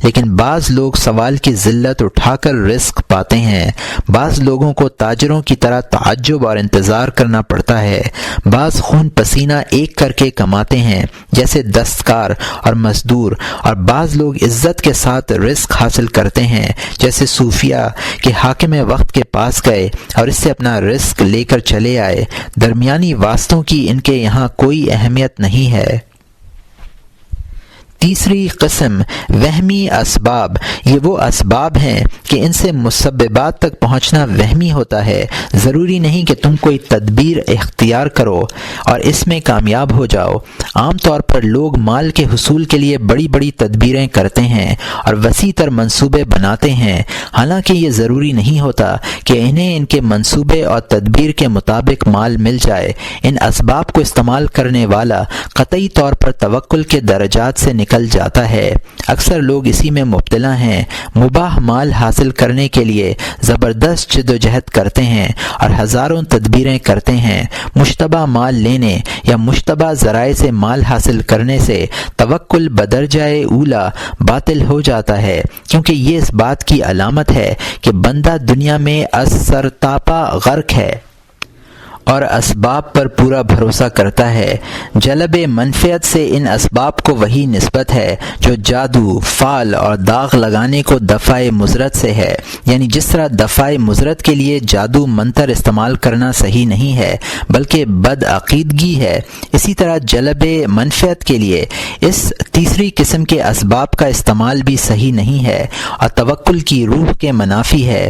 لیکن بعض لوگ سوال کی ذلت اٹھا کر رزق پاتے ہیں، بعض لوگوں کو تاجروں کی طرح تعجب اور انتظار کرنا پڑتا ہے، بعض خون پسینہ ایک کر کے کماتے ہیں جیسے دستکار اور مزدور، اور بعض لوگ عزت کے ساتھ رزق حاصل کرتے ہیں جیسے صوفیہ کہ حاکم وقت کے پاس گئے اور اس سے اپنا رزق لے کر چلے آئے۔ درمیانی واسطوں کی ان کے یہاں کوئی اہمیت نہیں ہے۔ تیسری قسم وہمی اسباب، یہ وہ اسباب ہیں کہ ان سے مسببات تک پہنچنا وہمی ہوتا ہے۔ ضروری نہیں کہ تم کوئی تدبیر اختیار کرو اور اس میں کامیاب ہو جاؤ۔ عام طور پر لوگ مال کے حصول کے لیے بڑی بڑی تدبیریں کرتے ہیں اور وسیع تر منصوبے بناتے ہیں، حالانکہ یہ ضروری نہیں ہوتا کہ انہیں ان کے منصوبے اور تدبیر کے مطابق مال مل جائے۔ ان اسباب کو استعمال کرنے والا قطعی طور پر توکل کے درجات سے نکل جاتا ہے۔ اکثر لوگ اسی میں مبتلا ہیں، مباح مال حاصل کرنے کے لیے زبردست جدوجہد کرتے ہیں اور ہزاروں تدبیریں کرتے ہیں۔ مشتبہ مال لینے یا مشتبہ ذرائع سے مال حاصل کرنے سے توکل بدرجۂ اولا باطل ہو جاتا ہے، کیونکہ یہ اس بات کی علامت ہے کہ بندہ دنیا میں ازسرتاپا غرق ہے اور اسباب پر پورا بھروسہ کرتا ہے۔ جلب منفعت سے ان اسباب کو وہی نسبت ہے جو جادو، فال اور داغ لگانے کو دفع مضرت سے ہے، یعنی جس طرح دفع مضرت کے لیے جادو منتر استعمال کرنا صحیح نہیں ہے بلکہ بدعقیدگی ہے، اسی طرح جلب منفعت کے لیے اس تیسری قسم کے اسباب کا استعمال بھی صحیح نہیں ہے اور توکل کی روح کے منافی ہے۔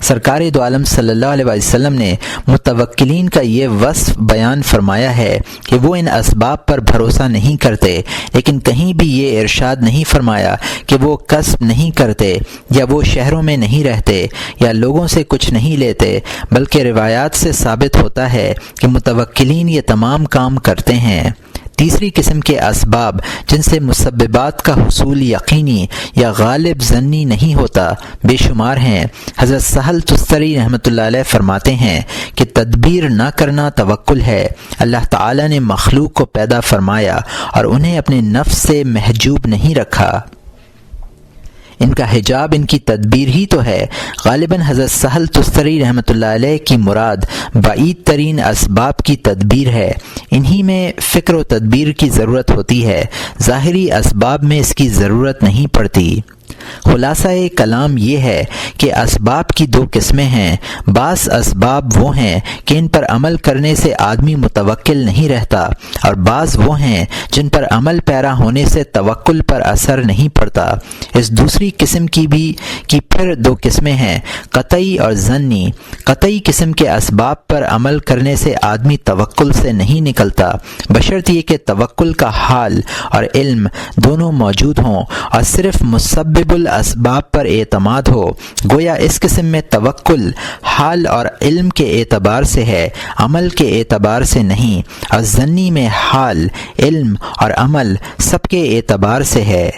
سرکار دو عالم صلی اللہ علیہ وسلم نے متوکلین کا یہ وصف بیان فرمایا ہے کہ وہ ان اسباب پر بھروسہ نہیں کرتے، لیکن کہیں بھی یہ ارشاد نہیں فرمایا کہ وہ کسب نہیں کرتے یا وہ شہروں میں نہیں رہتے یا لوگوں سے کچھ نہیں لیتے، بلکہ روایات سے ثابت ہوتا ہے کہ متوکلین یہ تمام کام کرتے ہیں۔ تیسری قسم کے اسباب جن سے مسببات کا حصول یقینی یا غالب ظنی نہیں ہوتا بے شمار ہیں۔ حضرت سہل تستری رحمۃ اللہ علیہ فرماتے ہیں کہ تدبیر نہ کرنا توکل ہے۔ اللہ تعالیٰ نے مخلوق کو پیدا فرمایا اور انہیں اپنے نفس سے محجوب نہیں رکھا، ان کا حجاب ان کی تدبیر ہی تو ہے۔ غالباً حضرت سہل تستری رحمۃ اللہ علیہ کی مراد بعید ترین اسباب کی تدبیر ہے، انہی میں فکر و تدبیر کی ضرورت ہوتی ہے، ظاہری اسباب میں اس کی ضرورت نہیں پڑتی۔ خلاصہ کلام یہ ہے کہ اسباب کی دو قسمیں ہیں۔ بعض اسباب وہ ہیں کہ ان پر عمل کرنے سے آدمی متوکل نہیں رہتا، اور بعض وہ ہیں جن پر عمل پیرا ہونے سے توکل پر اثر نہیں پڑتا۔ اس دوسری قسم کی پھر دو قسمیں ہیں، قطعی اور ظنی۔ قطعی قسم کے اسباب پر عمل کرنے سے آدمی توکل سے نہیں نکلتا، بشرط یہ کہ توکل کا حال اور علم دونوں موجود ہوں اور صرف مسبب الاسباب پر اعتماد ہو۔ گویا اس قسم میں توکل حال اور علم کے اعتبار سے ہے، عمل کے اعتبار سے نہیں، اور ظنی میں حال، علم اور عمل سب کے اعتبار سے ہے۔